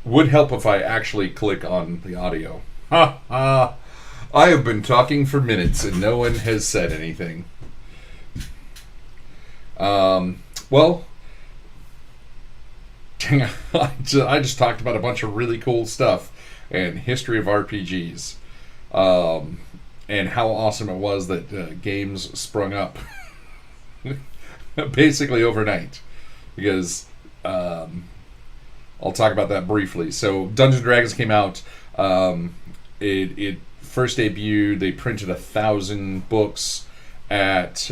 Would help if I actually click on the audio. Ha ha! I have been talking for minutes and no one has said anything. Well, I just talked about a bunch of really cool stuff and history of RPGs, and how awesome it was that games sprung up basically overnight. Because I'll talk about that briefly. So Dungeons and Dragons came out. It first debuted. They printed 1,000 books at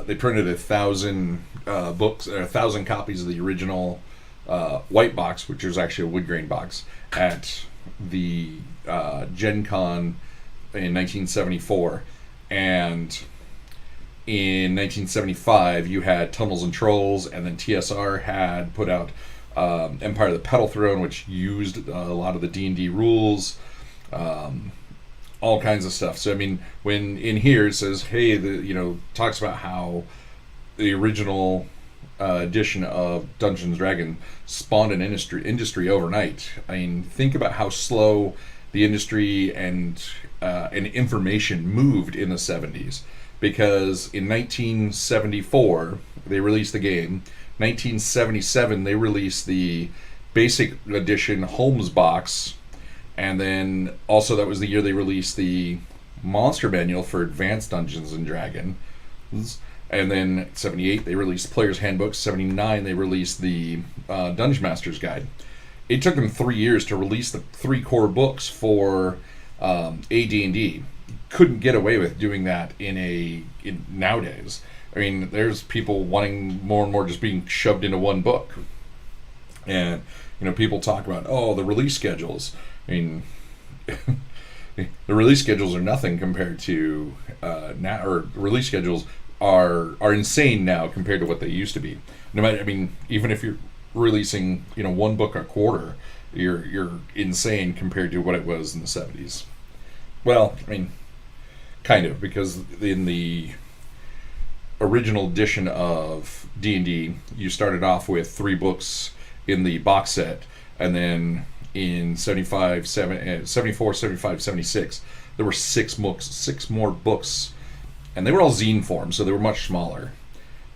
they printed 1,000 books, or 1,000 copies of the original white box, which was actually a wood grain box, at the Gen Con in 1974. And in 1975, you had Tunnels and Trolls, and then TSR had put out Empire of the Petal Throne, which used a lot of the D&D rules, all kinds of stuff. So I mean, when in here it says, hey, talks about how the original edition of Dungeons and Dragons spawned an industry overnight. I mean, think about how slow the industry and information moved in the 70s. Because in 1974 they released the game. 1977 they released the basic edition Holmes box, and then also that was the year they released the Monster Manual for Advanced Dungeons and Dragons. And then 78 they released Player's Handbook. 79 they released the Dungeon Master's Guide. It took them 3 years to release the 3 core books for AD&D. Couldn't get away with doing that in nowadays. I mean, there's people wanting more and more just being shoved into one book. And people talk about, the release schedules. I mean, the release schedules are nothing compared to now, or release schedules are insane now compared to what they used to be. No matter, I mean, even if you're releasing one book a quarter, you're insane compared to what it was in the 70s. Well, I mean, kind of, because in the original edition of D&D, you started off with 3 books in the box set, and then in 74, 75, 76, there were 6 more books, and they were all zine form, so they were much smaller.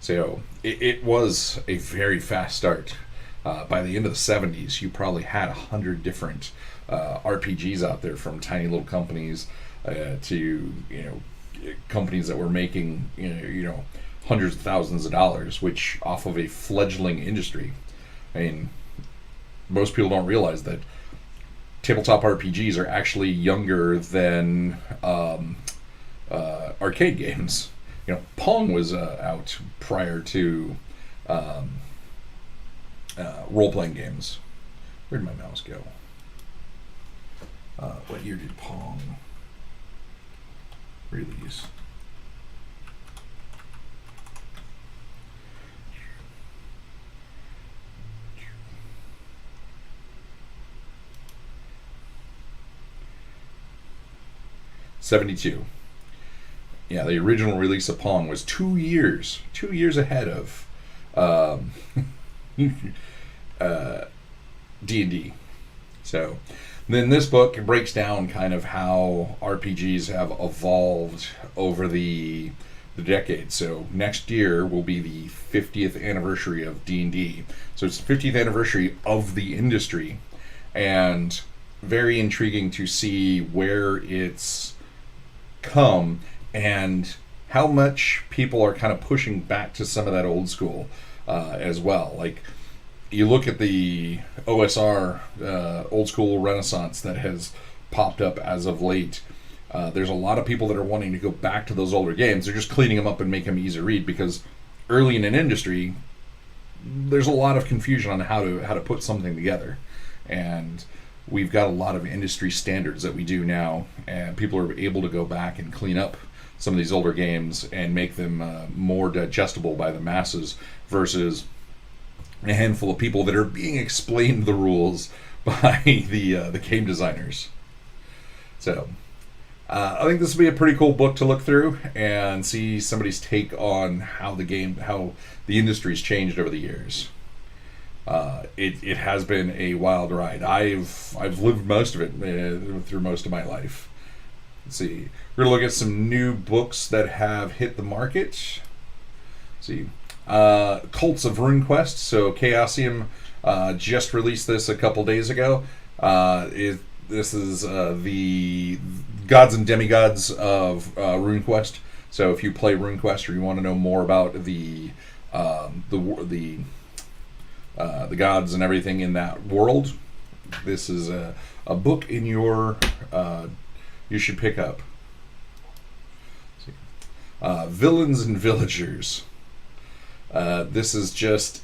So it was a very fast start. By the end of the 70s, you probably had 100 different RPGs out there, from tiny little companies to companies that were making hundreds of thousands of dollars, which off of a fledgling industry. I mean, most people don't realize that tabletop RPGs are actually younger than arcade games. Pong was out prior to role-playing games. Where did my mouse go? What year did Pong release? '72. Yeah, the original release of Pong was 2 years ahead of D&D. So then this book breaks down kind of how RPGs have evolved over the decades. So next year will be the 50th anniversary of D&D. So it's the 50th anniversary of the industry, and very intriguing to see where it's come and how much people are kind of pushing back to some of that old school as well. Like, you look at the OSR, old school renaissance, that has popped up as of late. There's a lot of people that are wanting to go back to those older games. They're just cleaning them up and make them easy to read, because early in an industry, there's a lot of confusion on how to put something together. And we've got a lot of industry standards that we do now, and people are able to go back and clean up some of these older games and make them more digestible by the masses, versus a handful of people that are being explained the rules by the game designers. So I think this will be a pretty cool book to look through and see somebody's take on how the industry's changed over the years. It has been a wild ride. I've lived most of it through most of my life. Let's see. We're gonna look at some new books that have hit the market. Let's see. Cults of RuneQuest. So Chaosium just released this a couple days ago. This is the gods and demigods of RuneQuest. So if you play RuneQuest or you want to know more about the gods and everything in that world, this is a book in your you should pick up. Villains and Villagers. This is just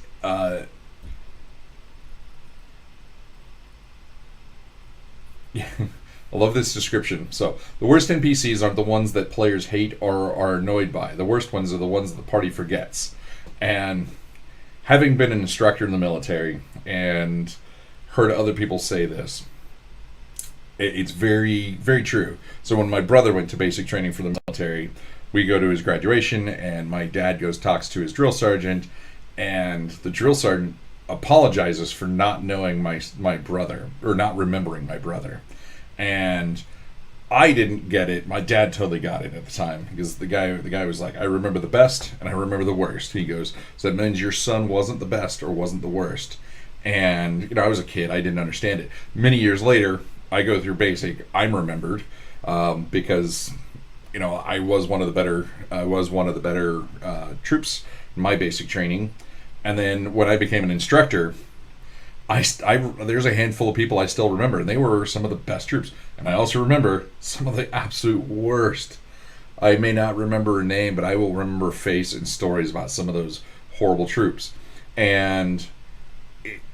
yeah, I love this description. So, the worst NPCs aren't the ones that players hate or are annoyed by. The worst ones are the ones that the party forgets. And having been an instructor in the military and heard other people say this, it's very, very true. So, when my brother went to basic training for the military, we go to his graduation, and my dad talks to his drill sergeant, and the drill sergeant apologizes for not knowing my brother, or not remembering my brother. And I didn't get it. My dad totally got it at the time, because the guy was like, I remember the best and I remember the worst. He goes, so that means your son wasn't the best or wasn't the worst. And I was a kid, I didn't understand it. Many years later, I go through basic, I'm remembered, because I was one of the better troops in my basic training. And then when I became an instructor, there's a handful of people I still remember, and they were some of the best troops. And I also remember some of the absolute worst. I may not remember a name, but I will remember a face and stories about some of those horrible troops. And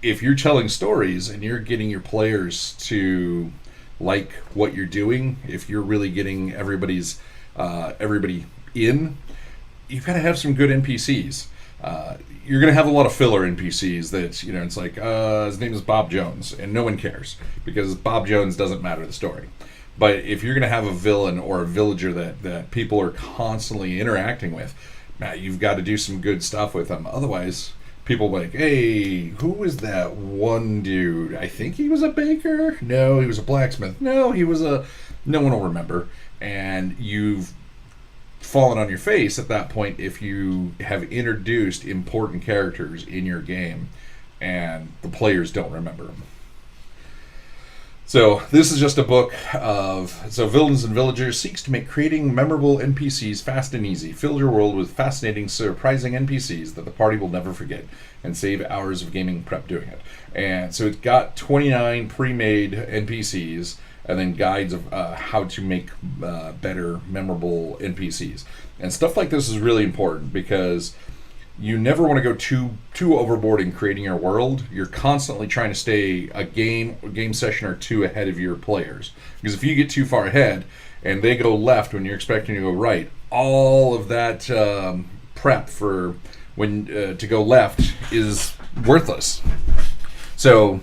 if you're telling stories and you're getting your players to like what you're doing, if you're really getting everybody in, you've got to have some good NPCs. You're going to have a lot of filler NPCs that, it's like, his name is Bob Jones, and no one cares, because Bob Jones doesn't matter the story. But if you're going to have a villain or a villager that people are constantly interacting with, you've got to do some good stuff with them. Otherwise, people are like, hey, who was that one dude? I think he was a baker? No, he was a blacksmith. No, no one will remember. And you've fallen on your face at that point if you have introduced important characters in your game and the players don't remember them. So this is just a book of Villains and Villagers seeks to make creating memorable NPCs fast and easy. Fill your world with fascinating, surprising NPCs that the party will never forget, and save hours of gaming prep doing it. And so it's got 29 pre-made NPCs, and then guides of how to make better, memorable NPCs. And stuff like this is really important, because you never want to go too overboard in creating your world. You're constantly trying to stay a game session or two ahead of your players. Because if you get too far ahead and they go left when you're expecting to go right, all of that prep for when to go left is worthless. So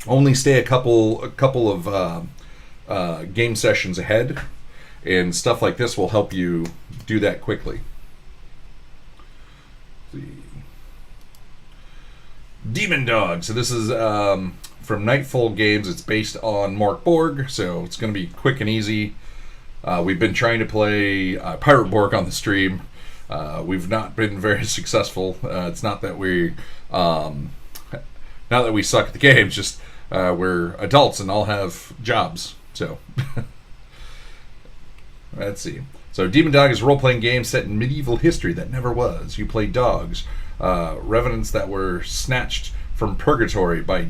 only stay a couple of game sessions ahead, and stuff like this will help you do that quickly. Demon Dog. So this is from Nightfall Games. It's based on Mörk Borg, so it's going to be quick and easy. We've been trying to play Pirate Borg on the stream. We've not been very successful. It's not that we suck at the game. It's just we're adults and all have jobs. So let's see. So Demon Dog is a role-playing game set in medieval history that never was. You play dogs, revenants that were snatched from purgatory by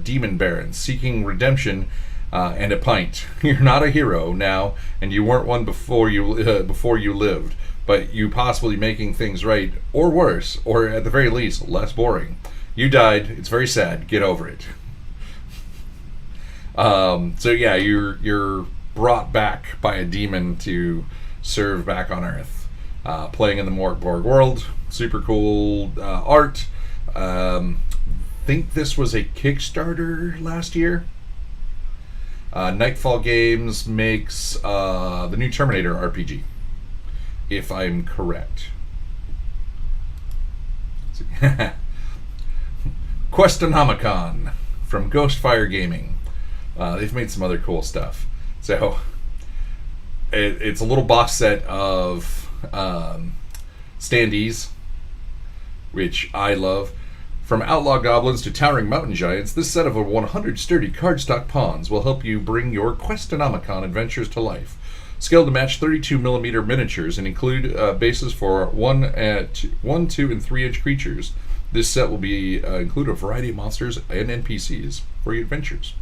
demon barons seeking redemption and a pint. You're not a hero now, and you weren't one before you lived, but you possibly making things right, or worse, or at the very least, less boring. You died. It's very sad. Get over it. So yeah, you're brought back by a demon to serve back on Earth. Playing in the Mörk Borg world. Super cool art. Think this was a Kickstarter last year. Nightfall Games makes the new Terminator RPG, if I'm correct. Questonomicon from Ghostfire Gaming. They've made some other cool stuff. So it's a little box set of standees, which I love. From outlaw goblins to towering mountain giants, this set of 100 sturdy cardstock pawns will help you bring your Questonomicon adventures to life. Scaled to match 32mm miniatures and include bases for 1, 2, and 3-inch creatures. This set will include a variety of monsters and NPCs for your adventures.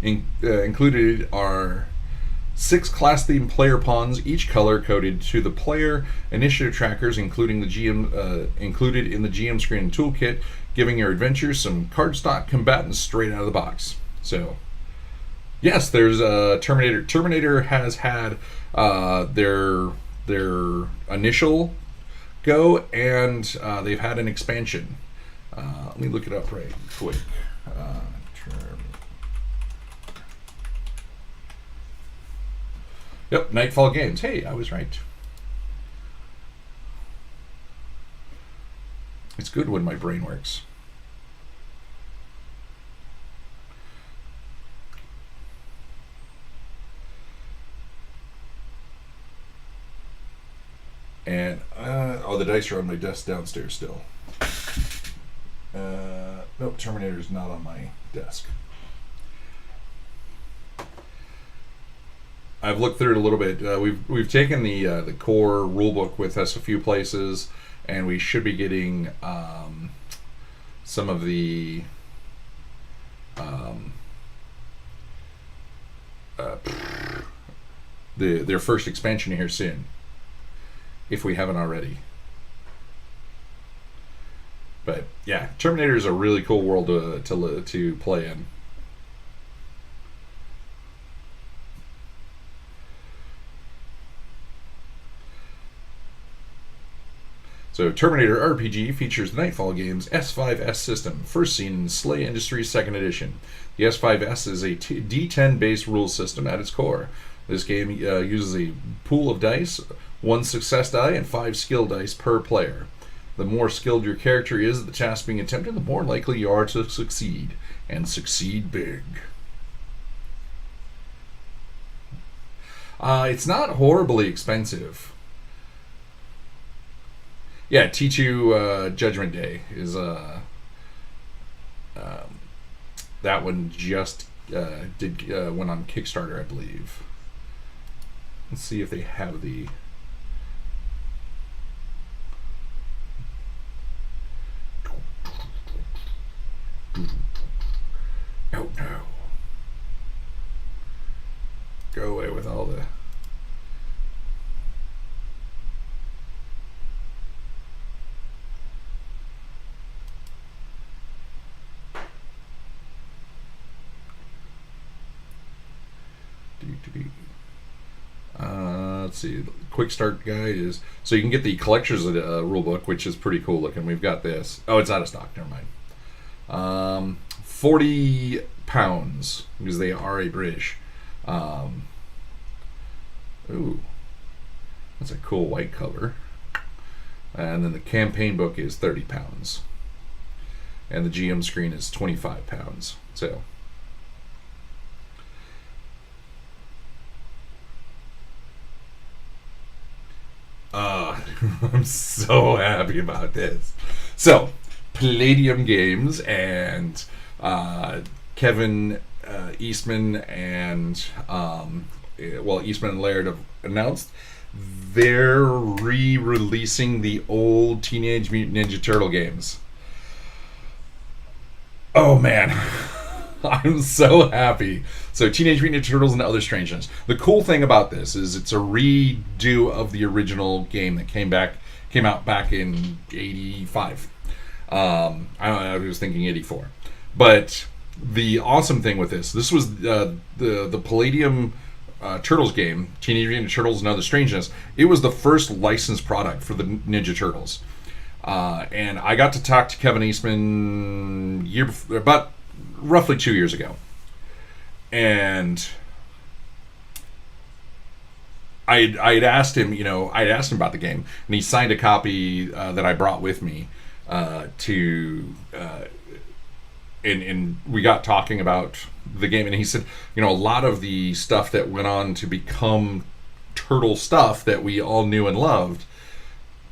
Included are 6 class-themed player pawns, each color-coded to the player initiative trackers, including the GM included in the GM screen and toolkit, giving your adventures some cardstock combatants straight out of the box. So, yes, there's Terminator. Terminator has had their initial go, and they've had an expansion. Let me look it up right quick. Yep, Nightfall Games. Hey, I was right. It's good when my brain works. And, the dice are on my desk downstairs still. Nope, Terminator's not on my desk. I've looked through it a little bit. We've taken the core rulebook with us a few places, and we should be getting some of their first expansion here soon, if we haven't already. But yeah, Terminator is a really cool world to play in. So Terminator RPG features the Nightfall Games S5S system, first seen in Slay Industries 2nd Edition. The S5S is a D10-based rules system at its core. This game uses a pool of dice, 1 success die, and 5 skill dice per player. The more skilled your character is at the task being attempted, the more likely you are to succeed, and succeed big. It's not horribly expensive. Yeah, T2 Judgment Day is that one just went on Kickstarter, I believe. Let's see if they have the. Oh no! Go away with all the. Let's see. The quick start guide is so you can get the collector's rulebook, which is pretty cool looking. We've got this. Oh, it's out of stock. Never mind. 40 pounds because they are a British. Ooh, that's a cool white cover. And then the campaign book is 30 pounds, and the GM screen is 25 pounds. So. I'm so happy about this. So, Palladium Games and Kevin Eastman and Eastman and Laird have announced they're re-releasing the old Teenage Mutant Ninja Turtle games. Oh man. I'm so happy. So Teenage Mutant Ninja Turtles and Other Strangeness. The cool thing about this is it's a redo of the original game that came out back in '85. I was thinking '84. But the awesome thing with this was the Palladium Turtles game, Teenage Mutant Ninja Turtles and Other Strangeness. It was the first licensed product for the Ninja Turtles. And I got to talk to Kevin Eastman about roughly 2 years ago. And I'd asked him, I'd asked him about the game, and he signed a copy that I brought with me to, and we got talking about the game, and he said, a lot of the stuff that went on to become Turtle stuff that we all knew and loved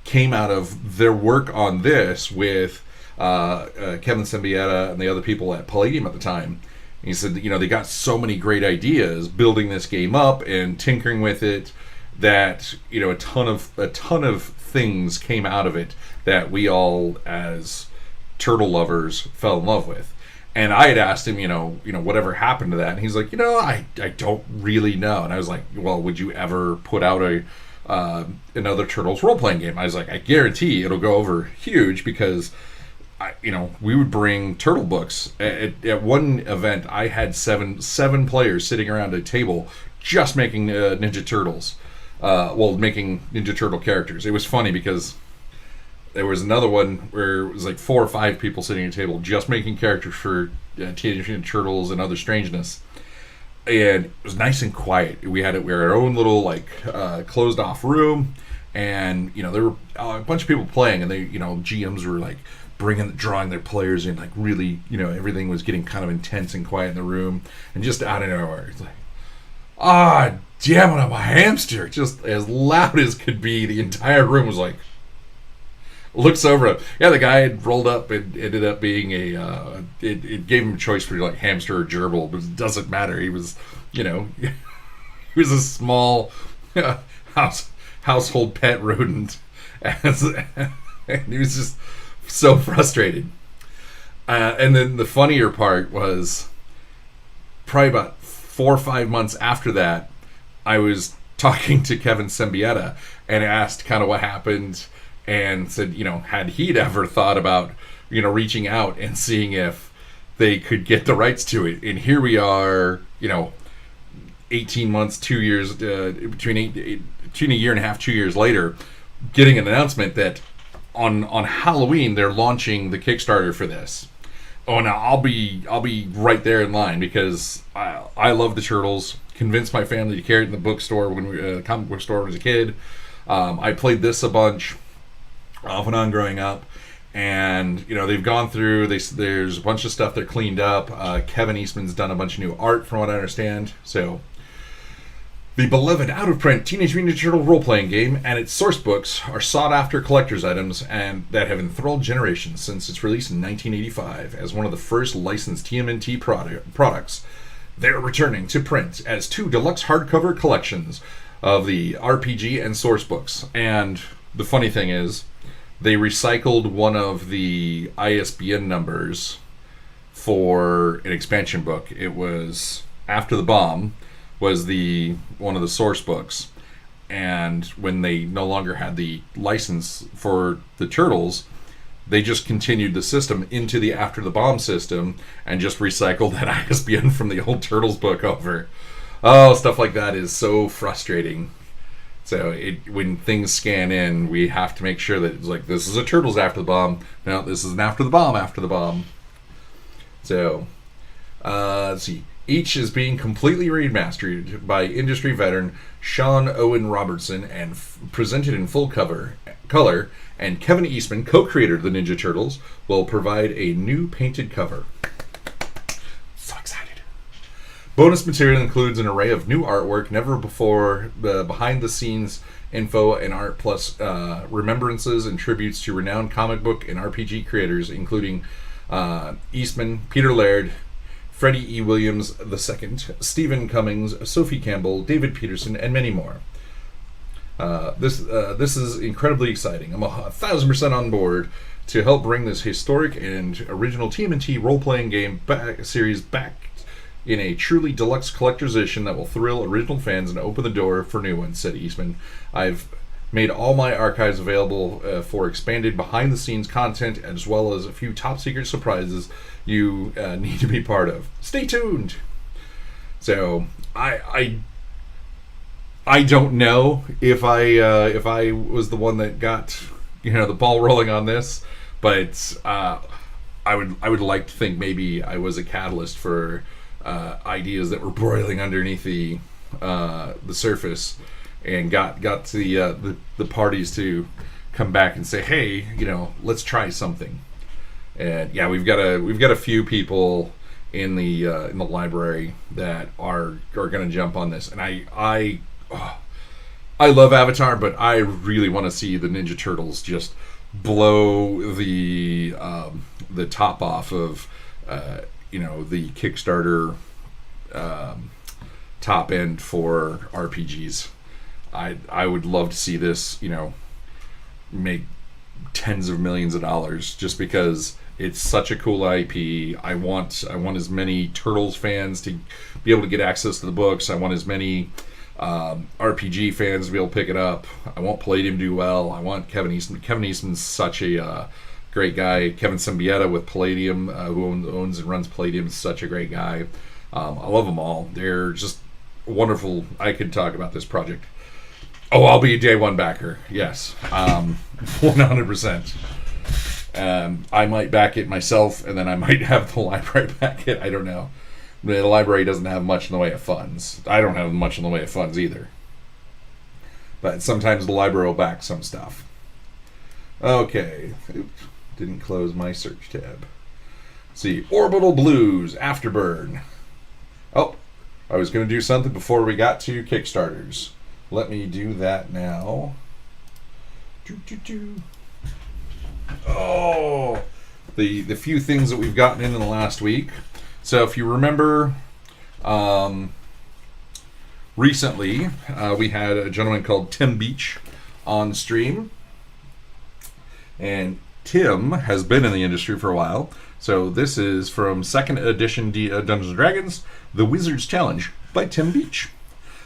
came out of their work on this with Kevin Sembieta and the other people at Palladium at the time. And he said, they got so many great ideas building this game up and tinkering with it that a ton of things came out of it that we all as Turtle lovers fell in love with. And I had asked him, whatever happened to that, and he's like, I don't really know. And I was like, well, would you ever put out another Turtles role playing game? I was like, I guarantee it'll go over huge because we would bring Turtle books. At one event, I had seven players sitting around a table just making Ninja Turtles. Making Ninja Turtle characters. It was funny because there was another one where it was like 4 or 5 people sitting at a table just making characters for Teenage Mutant Turtles and Other Strangeness. And it was nice and quiet. We were in our own little closed off room, and there were a bunch of people playing, and they GMs were like drawing their players in, like really everything was getting kind of intense and quiet in the room, and just out of nowhere it's like, damn it, I'm a hamster, just as loud as could be. The entire room was like, looks over. Yeah, the guy had rolled up and ended up being it gave him a choice for like hamster or gerbil, but it doesn't matter. He was, he was a small household pet rodent, and he was just so frustrated. And then the funnier part was probably about 4 or 5 months after that, I was talking to Kevin Sembieta and asked kind of what happened, and said, had he'd ever thought about, reaching out and seeing if they could get the rights to it. And here we are, 18 months, 2 years, between a year and a half, 2 years later, getting an announcement that on Halloween they're launching the Kickstarter for this. Oh, now I'll be right there in line because I love the Turtles. Convinced my family to carry it in the bookstore comic book store when I was a kid. I played this a bunch off and on growing up, and they've gone through. There's a bunch of stuff they're cleaned up. Kevin Eastman's done a bunch of new art, from what I understand. So, the beloved out-of-print Teenage Mutant Ninja Turtle role-playing game and its source books are sought-after collector's items and that have enthralled generations since its release in 1985 as one of the first licensed TMNT products. They're returning to print as 2 deluxe hardcover collections of the RPG and source books. And the funny thing is, they recycled one of the ISBN numbers for an expansion book. It was After the Bomb was one of the source books, and when they no longer had the license for the Turtles, they just continued the system into the After the Bomb system and just recycled that ISBN from the old Turtles book over. Oh, stuff like that is so frustrating. So when things scan in, we have to make sure that it's like, this is a Turtles After the Bomb. No, this is an After the Bomb After the Bomb. So, let's see. Each is being completely remastered by industry veteran Sean Owen Robertson and presented in full color. And Kevin Eastman, co-creator of the Ninja Turtles, will provide a new painted cover. So excited. Bonus material includes an array of new artwork, never before, behind-the-scenes info and art, plus remembrances and tributes to renowned comic book and RPG creators, including Eastman, Peter Laird, Freddie E. Williams II, Stephen Cummings, Sophie Campbell, David Peterson, and many more. This is incredibly exciting. I'm 1,000% on board to help bring this historic and original TMNT role-playing game series back in a truly deluxe collector's edition that will thrill original fans and open the door for new ones, said Eastman. I've made all my archives available for expanded behind-the-scenes content, as well as a few top-secret surprises you need to be part of. Stay tuned! So, I don't know if I was the one that got the ball rolling on this, but I would like to think maybe I was a catalyst for ideas that were broiling underneath the surface, and got to the parties to come back and say, hey, let's try something. And yeah, we've got a few people in the library that are going to jump on this, and I love Avatar, but I really want to see the Ninja Turtles just blow the top off of the Kickstarter top end for RPGs. I would love to see this make tens of millions of dollars, just because it's such a cool IP. I want as many Turtles fans to be able to get access to the books. I want as many RPG fans to be able to pick it up. I want Palladium to do well. I want Kevin Eastman. Kevin Eastman's such a great guy. Kevin Symbieta with Palladium, who owns and runs Palladium, is such a great guy. I love them all. They're just wonderful. I could talk about this project. Oh, I'll be a day one backer. Yes, 100%. I might back it myself, and then I might have the library back it. I don't know. The library doesn't have much in the way of funds. I don't have much in the way of funds either. But sometimes the library will back some stuff. Okay. Oops. Didn't close my search tab. Let's see. Orbital Blues, Afterburn. Oh, I was going to do something before we got to Kickstarters. Let me do that now. Oh, the few things that we've gotten in the last week. So if you remember, recently we had a gentleman called Tim Beach on stream, and Tim has been in the industry for a while. So this is from second edition Dungeons & Dragons, The Wizard's Challenge by Tim Beach.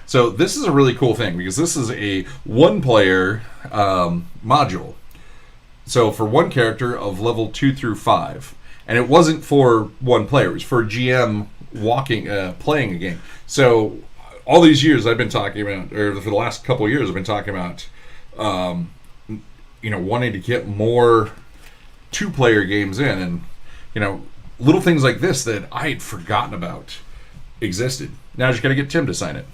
So this is a really cool thing, because this is a one-player module. So for one character of level 2 through 5. And it wasn't for one player. It was for GM playing a game. So all these years I've been talking about, or for the last couple of years I've been talking about, wanting to get more 2-player games in. And, little things like this that I had forgotten about existed. Now I just got to get Tim to sign it.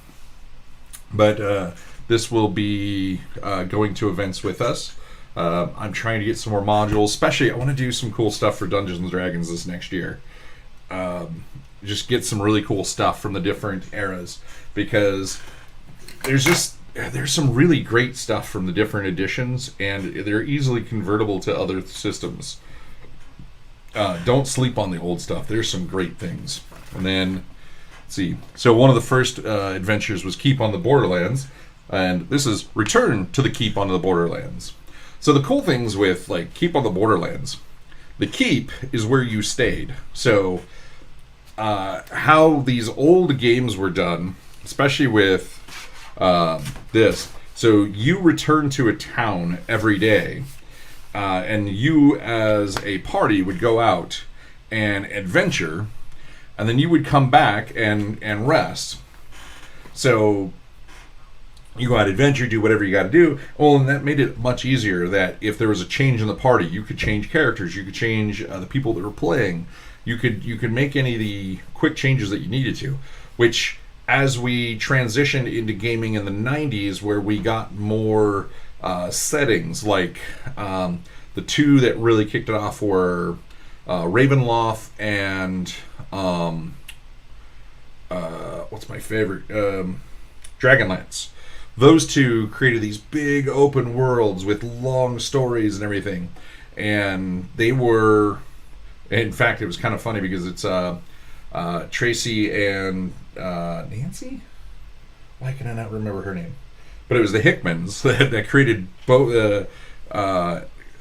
But this will be going to events with us. I'm trying to get some more modules. Especially, I want to do some cool stuff for Dungeons & Dragons this next year. Just get some really cool stuff from the different eras. Because there's some really great stuff from the different editions. And they're easily convertible to other systems. Don't sleep on the old stuff. There's some great things. And then... see, so one of the first adventures was Keep on the Borderlands, and this is Return to the Keep on the Borderlands. So the cool things with Keep on the Borderlands, the keep is where you stayed. So how these old games were done, especially with this, so you return to a town every day, and you as a party would go out and adventure. And then you would come back and rest. So you go out adventure, do whatever you got to do. Well, and that made it much easier that if there was a change in the party, you could change characters, you could change the people that were playing. You could make any of the quick changes that you needed to. Which, as we transitioned into gaming in the 90s, where we got more settings, like the two that really kicked it off were Ravenloft and... what's my favorite? Dragonlance. Those two created these big open worlds with long stories and everything. And they were... in fact, it was kind of funny because it's Tracy and Nancy? Why can I not remember her name? But it was the Hickmans that created both... the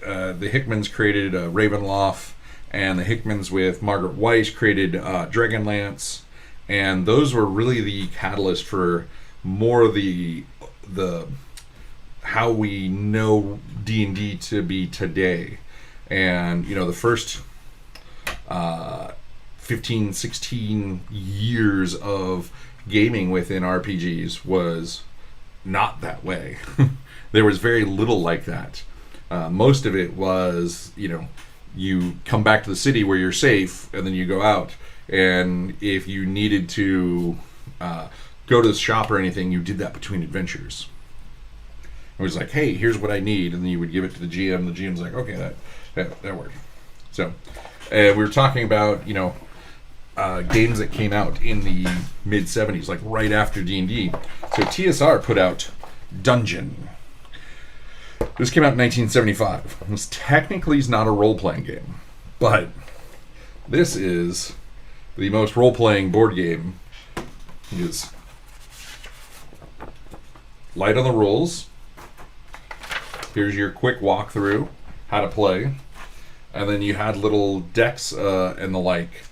Hickmans created Ravenloft, and the Hickmans with Margaret Weiss created Dragonlance, and those were really the catalyst for more of the how we know D&D to be today. And the first 15, 16 years of gaming within RPGs was not that way. There was very little like that. Most of it was, you come back to the city where you're safe, and then you go out. and if you needed to go to the shop or anything, you did that between adventures. It was like, hey, here's what I need, and then you would give it to the GM. The GM's like, okay, that worked. So, we were talking about games that came out in the mid '70s, like right after D&D. So TSR put out Dungeon. This came out in 1975. This technically is not a role-playing game, but this is the most role-playing board game. It is light on the rules. Here's your quick walkthrough, how to play. And then you had little decks and the like.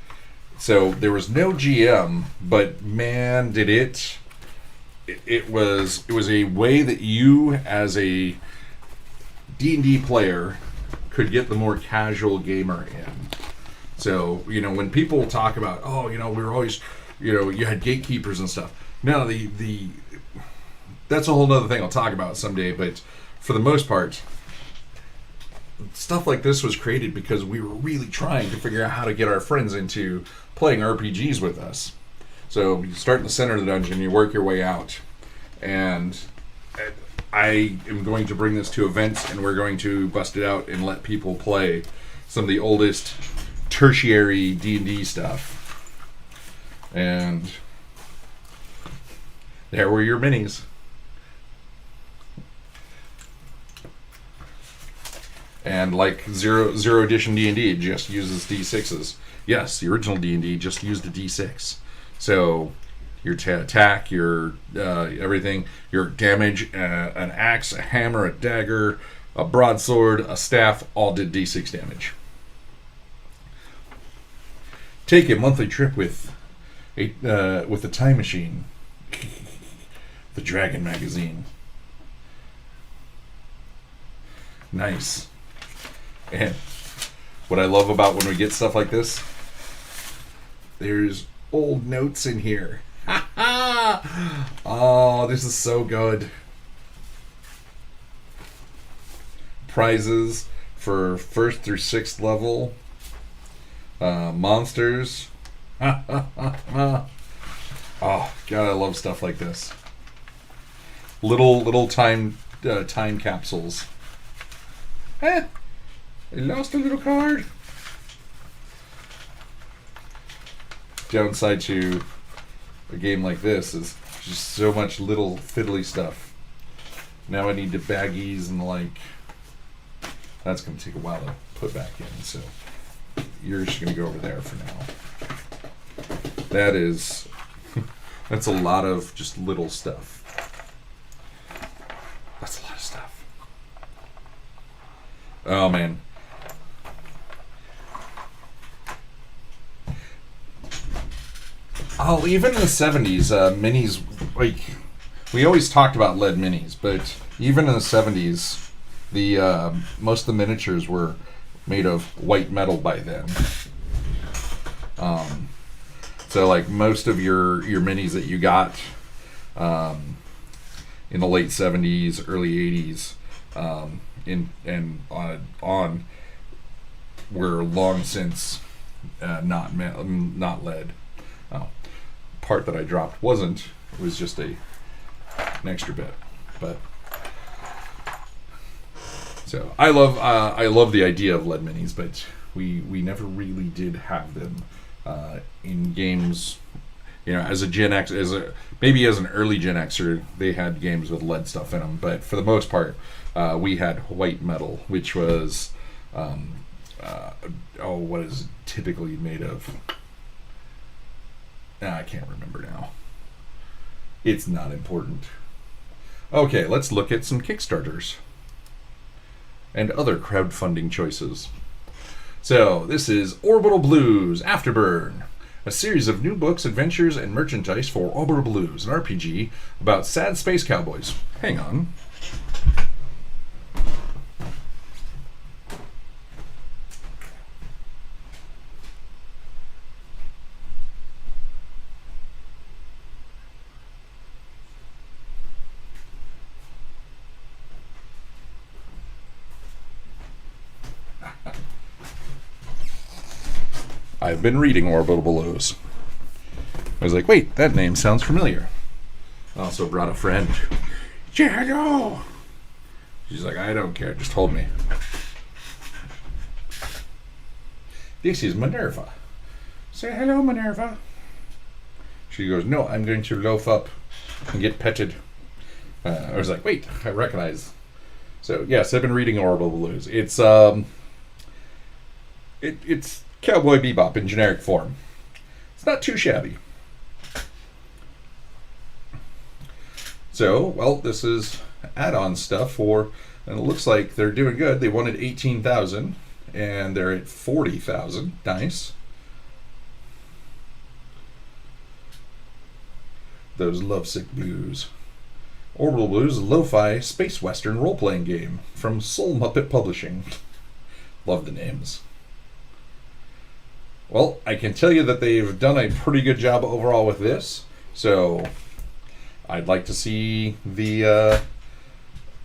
So there was no GM, but man, did it was a way that you as a D&D player could get the more casual gamer in. So, when people talk about, we were always, you had gatekeepers and stuff. No, that's a whole other thing I'll talk about someday, but for the most part, stuff like this was created because we were really trying to figure out how to get our friends into playing RPGs with us. So you start in the center of the dungeon, you work your way out, and I am going to bring this to events, and we're going to bust it out and let people play some of the oldest tertiary D&D stuff. And there were your minis. And like zero edition D&D, it just uses D6s. Yes, the original D&D just used a D6. So your attack, your everything, your damage, an axe, a hammer, a dagger, a broadsword, a staff, all did D6 damage. Take a monthly trip with the Time Machine, the Dragon magazine. Nice. And what I love about when we get stuff like this, there's old notes in here. Oh, this is so good. Prizes for 1st through 6th level. Monsters. Oh, God, I love stuff like this. Little time capsules. I lost a little card. Downside to a game like this is just so much little fiddly stuff. Now I need the baggies and the like. That's going to take a while to put back in, so you're just going to go over there for now. That's a lot of just little stuff. That's a lot of stuff. Oh, man. Oh, even in the 70s, minis, like, we always talked about lead minis, but even in the 70s, most of the miniatures were made of white metal by then. So, like, most of your minis that you got in the late 70s, early 80s, on were long since not lead. Oh, part that I dropped wasn't. It was just an extra bit, but so I love the idea of lead minis, but we never really did have them in games. As a Gen X, maybe as an early Gen Xer, they had games with lead stuff in them, but for the most part, we had white metal, which was what is it typically made of? I can't remember now. It's not important. Okay, let's look at some Kickstarters and other crowdfunding choices. So, this is Orbital Blues Afterburn, a series of new books, adventures, and merchandise for Orbital Blues, an RPG about sad space cowboys. Hang on. I've been reading Orbital Blues. I was like, wait, that name sounds familiar. I also brought a friend. Say hello. She's like, I don't care, just hold me. This is Minerva. Say hello, Minerva. She goes, no, I'm going to loaf up and get petted. I was like, wait, I recognize. So yes, I've been reading Orbital Blues. It's it's Cowboy Bebop in generic form. It's not too shabby. So, well, this is add-on stuff for, and it looks like they're doing good. They wanted 18,000, and they're at 40,000. Nice. Those lovesick blues. Orbital Blues is a lo-fi space western role-playing game from Soul Muppet Publishing. Love the names. Well, I can tell you that they've done a pretty good job overall with this, so I'd like to see the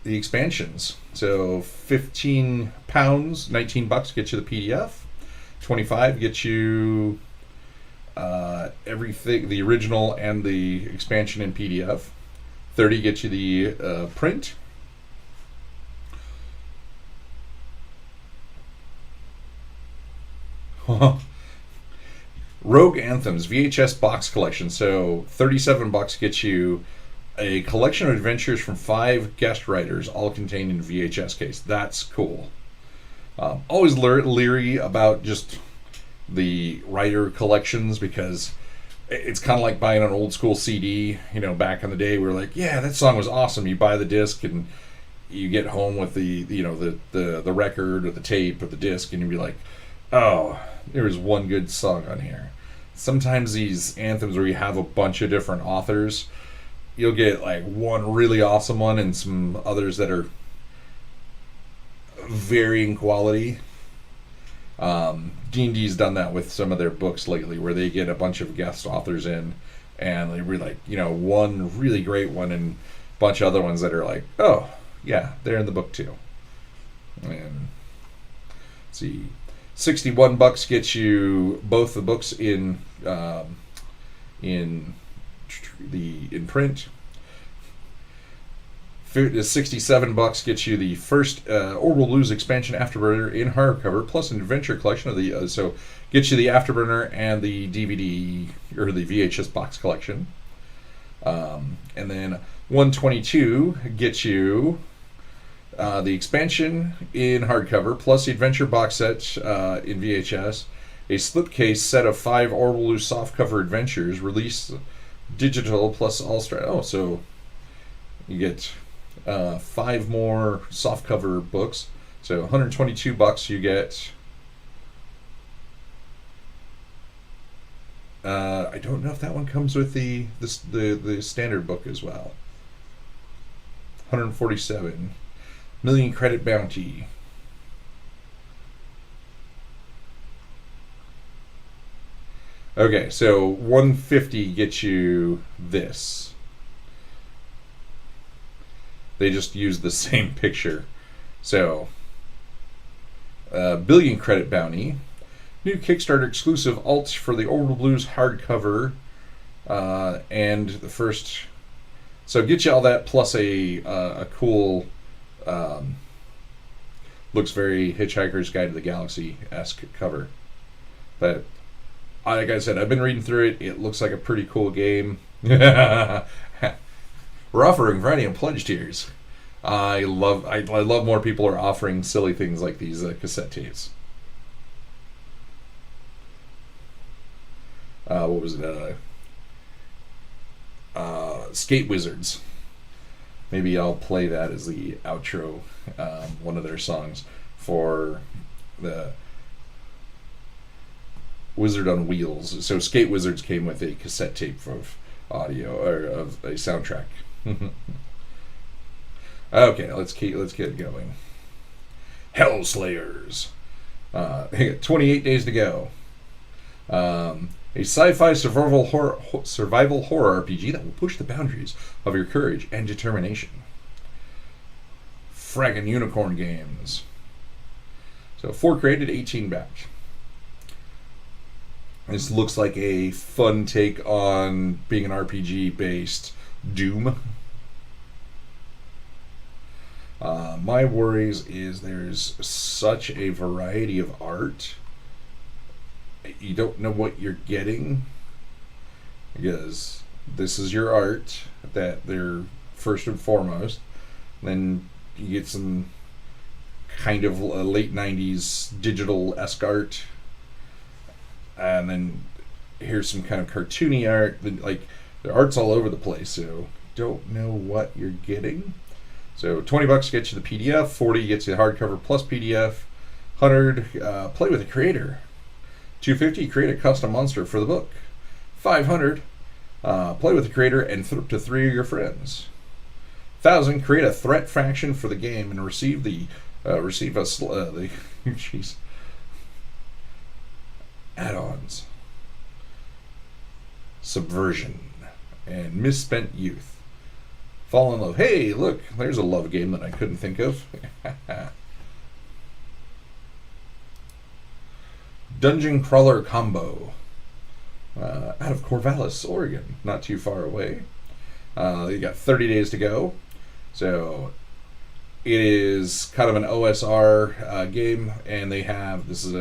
expansions. So £15, $19 gets you the PDF. 25 gets you everything, the original and the expansion in PDF. 30 gets you the print. Rogue Anthems VHS box collection. So $37 gets you a collection of adventures from 5 guest writers, all contained in VHS case. That's cool. Always leery about just the writer collections because it's kind of like buying an old school CD. You know, back in the day, we were like, yeah, that song was awesome. You buy the disc and you get home with the record or the tape or the disc, and you'd be like, oh, there was one good song on here. Sometimes these anthems where you have a bunch of different authors, you'll get like one really awesome one and some others that are varying quality. D&D's done that with some of their books lately, where they get a bunch of guest authors in, and they really, like, one really great one and a bunch of other ones that are like, oh yeah, they're in the book too. And let's see, $61 gets you both the books in print. $67 gets you the first Orbital Blues expansion Afterburner in hardcover, plus an adventure collection of the so gets you the Afterburner and the DVD or the VHS box collection. And then $122 gets you the expansion in hardcover, plus the adventure box set in VHS, a slipcase set of 5 Orbital Blues softcover adventures, release digital plus all star. Oh, so you get 5 more softcover books. So $122 you get. I don't know if that one comes with the standard book as well. 147 million credit bounty. Okay, so 150 gets you this. They just used the same picture. So, billion credit bounty. New Kickstarter exclusive alts for the Orbital Blues hardcover. And the first... So get you all that plus a cool... looks very Hitchhiker's Guide to the Galaxy-esque cover. But, like I said, I've been reading through it. It looks like a pretty cool game. We're offering variety and pledge tiers. I love more people are offering silly things like these cassette tapes. What was it? Skate Wizards. Maybe I'll play that as the outro, one of their songs for the Wizard on Wheels. So Skate Wizards came with a cassette tape of audio or of a soundtrack. Okay, let's get going. Hellslayers. 28 days to go. A sci-fi survival horror RPG that will push the boundaries of your courage and determination. Fraggin' Unicorn Games. So 4 created, 18 back. This looks like a fun take on being an RPG based Doom. My worries is there's such a variety of art. You don't know what you're getting because this is your art that they're first and foremost. Then you get some kind of late 90s digital-esque art, and then here's some kind of cartoony art. Like, the art's all over the place, so don't know what you're getting. So $20 gets you the PDF, $40 gets you the hardcover plus PDF, $100 play with the creator, $250 create a custom monster for the book, $500 play with the creator and to 3 of your friends, $1,000 create a threat faction for the game and receive the jeez, add-ons, Subversion and Misspent Youth. Fall in Love. Hey, look, there's a love game that I couldn't think of. Dungeon Crawler Combo. Out of Corvallis, Oregon. Not too far away. You got 30 days to go. So it is kind of an OSR game, and they have this is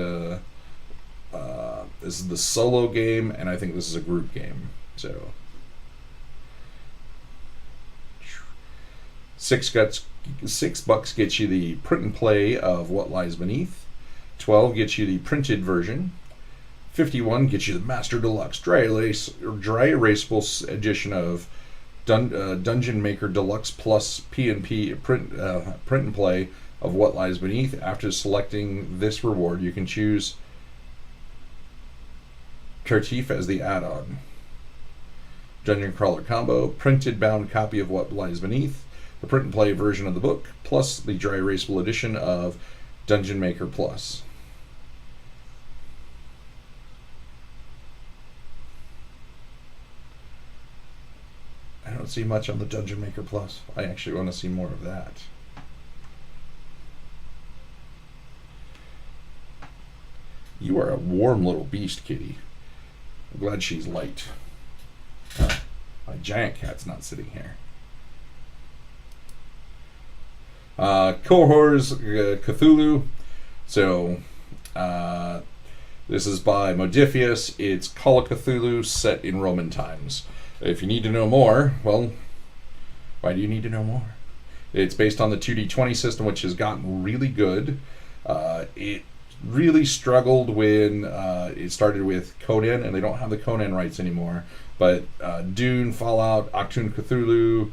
the solo game, and I think this is a group game. So $6 gets you the print and play of What Lies Beneath. $12 gets you the printed version. $51 gets you the Master Deluxe dry erasable edition of Dungeon Maker Deluxe Plus P&P print and play of What Lies Beneath. After selecting this reward, you can choose Tartif as the add-on. Dungeon Crawler Combo, printed bound copy of What Lies Beneath, the print and play version of the book, plus the dry erasable edition of Dungeon Maker Plus. I don't see much on the Dungeon Maker Plus. I actually want to see more of that. You are a warm little beast, kitty. I'm glad she's light. My giant cat's not sitting here. Cohors Cthulhu. So, this is by Modiphius. It's Call of Cthulhu set in Roman times. If you need to know more, well, why do you need to know more? It's based on the 2D20 system, which has gotten really good. It really struggled when it started with Conan, and they don't have the Conan rights anymore. But Dune, Fallout, Achtung Cthulhu,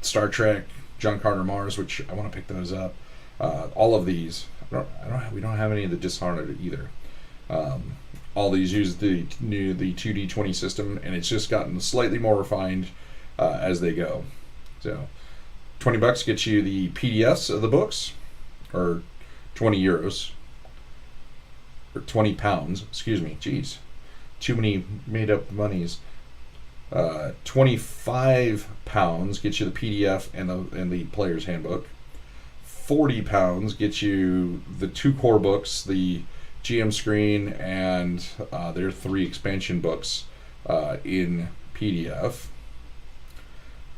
Star Trek, John Carter Mars, which I want to pick those up. All of these, we don't have any of the Dishonored either. All these use the 2D20 system, and it's just gotten slightly more refined as they go. So, $20 gets you the PDFs of the books, or 20 euros, or 20 pounds. Excuse me. Jeez, too many made-up monies. 25 pounds gets you the PDF and the player's handbook. 40 pounds gets you the 2 core books, the GM screen, and their 3 expansion books in PDF.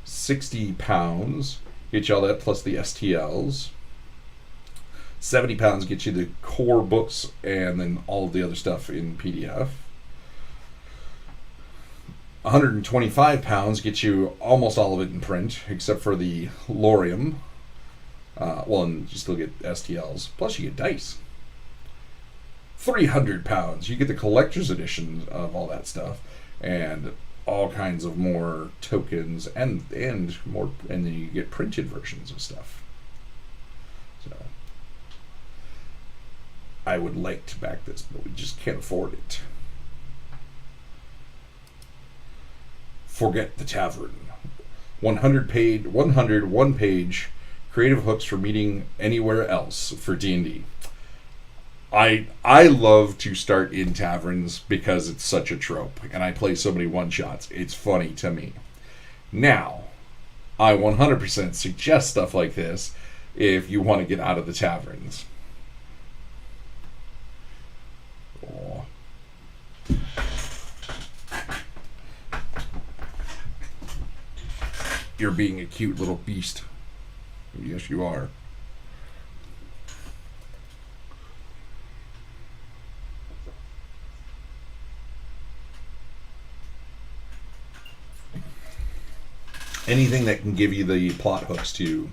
60 pounds get you all that plus the STLs. 70 pounds gets you the core books and then all of the other stuff in PDF. 125 pounds gets you almost all of it in print, except for the Lorium. And you still get STLs. Plus you get dice. 300 pounds. You get the collector's edition of all that stuff. And all kinds of more tokens and more, and then you get printed versions of stuff. So I would like to back this, but we just can't afford it. Forget the Tavern. 100 one-page creative hooks for meeting anywhere else for D&D. I love to start in taverns because it's such a trope, and I play so many one-shots. It's funny to me. Now, I 100% suggest stuff like this if you want to get out of the taverns. Oh. You're being a cute little beast. Yes, you are. Anything that can give you the plot hooks to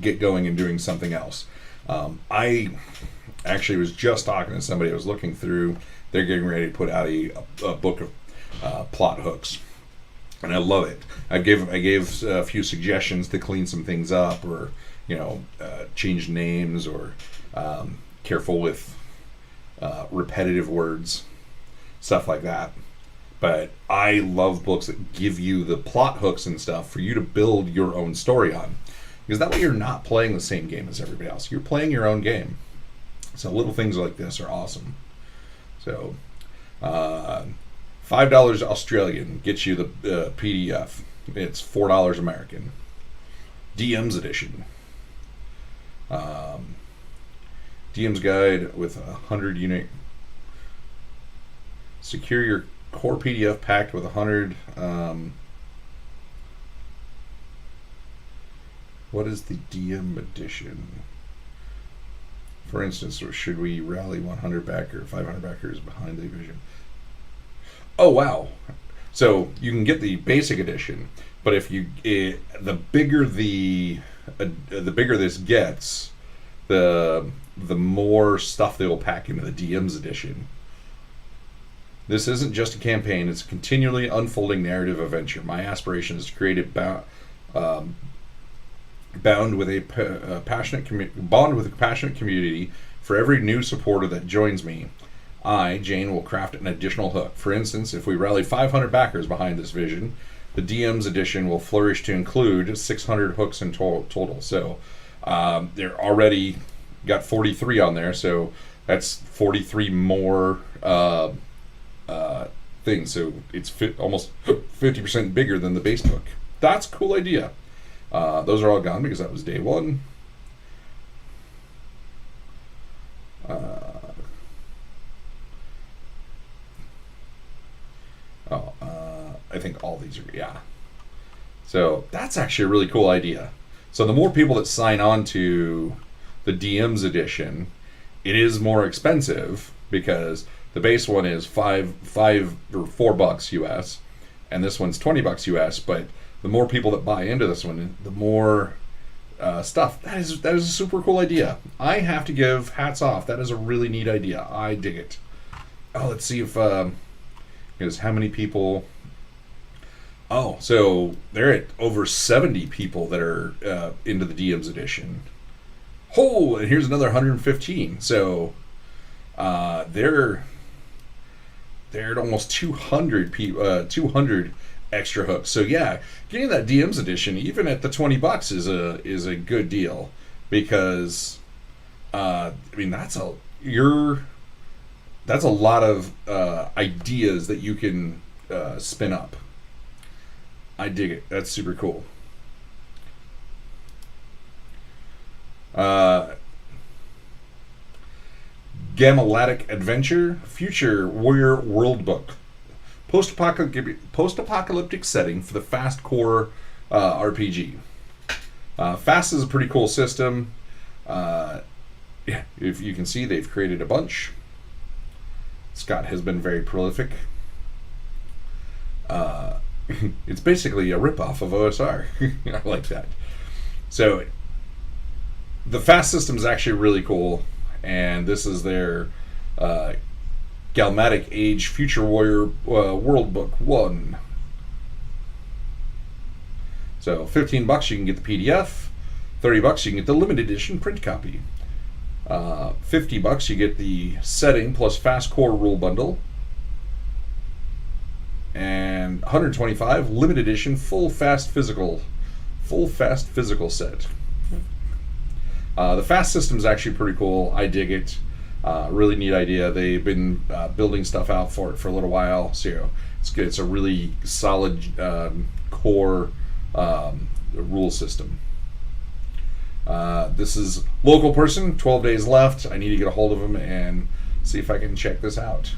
get going and doing something else. I actually was just talking to somebody I was looking through. They're getting ready to put out a book of plot hooks, and I love it. I gave a few suggestions to clean some things up, or change names, or careful with repetitive words, stuff like that. But I love books that give you the plot hooks and stuff for you to build your own story on. Because that way you're not playing the same game as everybody else. You're playing your own game. So little things like this are awesome. So $5 Australian gets you the PDF. It's $4 American. DM's edition. DM's guide with 100 unit. Secure your core PDF packed with 100. What is the DM edition? For instance, should we rally 100 backers, 500 backers behind the vision? Oh wow! So you can get the basic edition, but if you the bigger this gets, the more stuff they will pack into the DM's edition. This isn't just a campaign; it's a continually unfolding narrative adventure. My aspiration is to create a bound with a passionate community. For every new supporter that joins me, I, Jane, will craft an additional hook. For instance, if we rally 500 backers behind this vision, the DM's edition will flourish to include 600 hooks in total. So they're already got 43 on there, so that's 43 more things. So it's almost 50% bigger than the base book. That's a cool idea. Those are all gone because that was day one. I think all these are, yeah. So that's actually a really cool idea. So the more people that sign on to the DM's edition, it is more expensive because the base one is $5 or $4 US, and this one's $20 US. But the more people that buy into this one, the more stuff. That is a super cool idea. I have to give hats off. That is a really neat idea. I dig it. Oh, let's see if because how many people. Oh, so they're at over 70 people that are into the DM's edition. Oh, and here's another 115. So they're at almost 200 people, 200 extra hooks. So yeah, getting that DM's edition, even at the $20, is a good deal, because I mean that's a lot of ideas that you can spin up. I dig it. That's super cool. Gamalatic Adventure Future Warrior World Book. Post-apocalyptic setting for the Fast Core RPG. Fast is a pretty cool system. Yeah, if you can see, they've created a bunch. Scott has been very prolific. It's basically a ripoff of OSR. I like that. So the Fast system is actually really cool, and this is their Galmatic Age Future Warrior World Book 1. So $15 you can get the PDF, $30 you can get the limited edition print copy, $50 you get the setting plus Fast Core rule bundle, and $125 limited edition full fast physical set. The Fast system is actually pretty cool. I dig it. Really neat idea. They've been building stuff out for it for a little while, so it's good. It's a really solid core rule system. This is local person. 12 days left. I need to get a hold of them and see if I can check this out.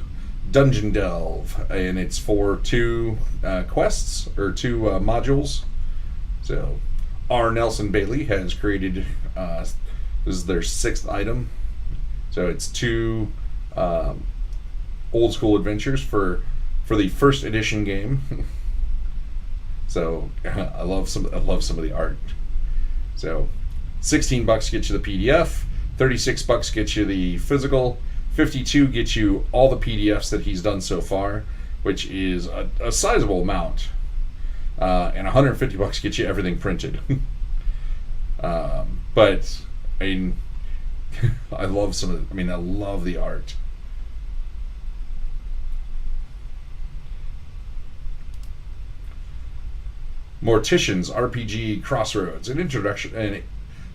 Dungeon Delve, and it's for two quests or two modules. So R. Nelson Bailey has created, this is their 6th item. So it's 2 old school adventures for the first edition game. So I love some of the art. So $16 gets you the PDF, $36 gets you the physical, 52 gets you all the PDFs that he's done so far, which is a sizable amount, and $150 gets you everything printed. But I mean, I love I love the art. Morticians RPG Crossroads, an introduction, and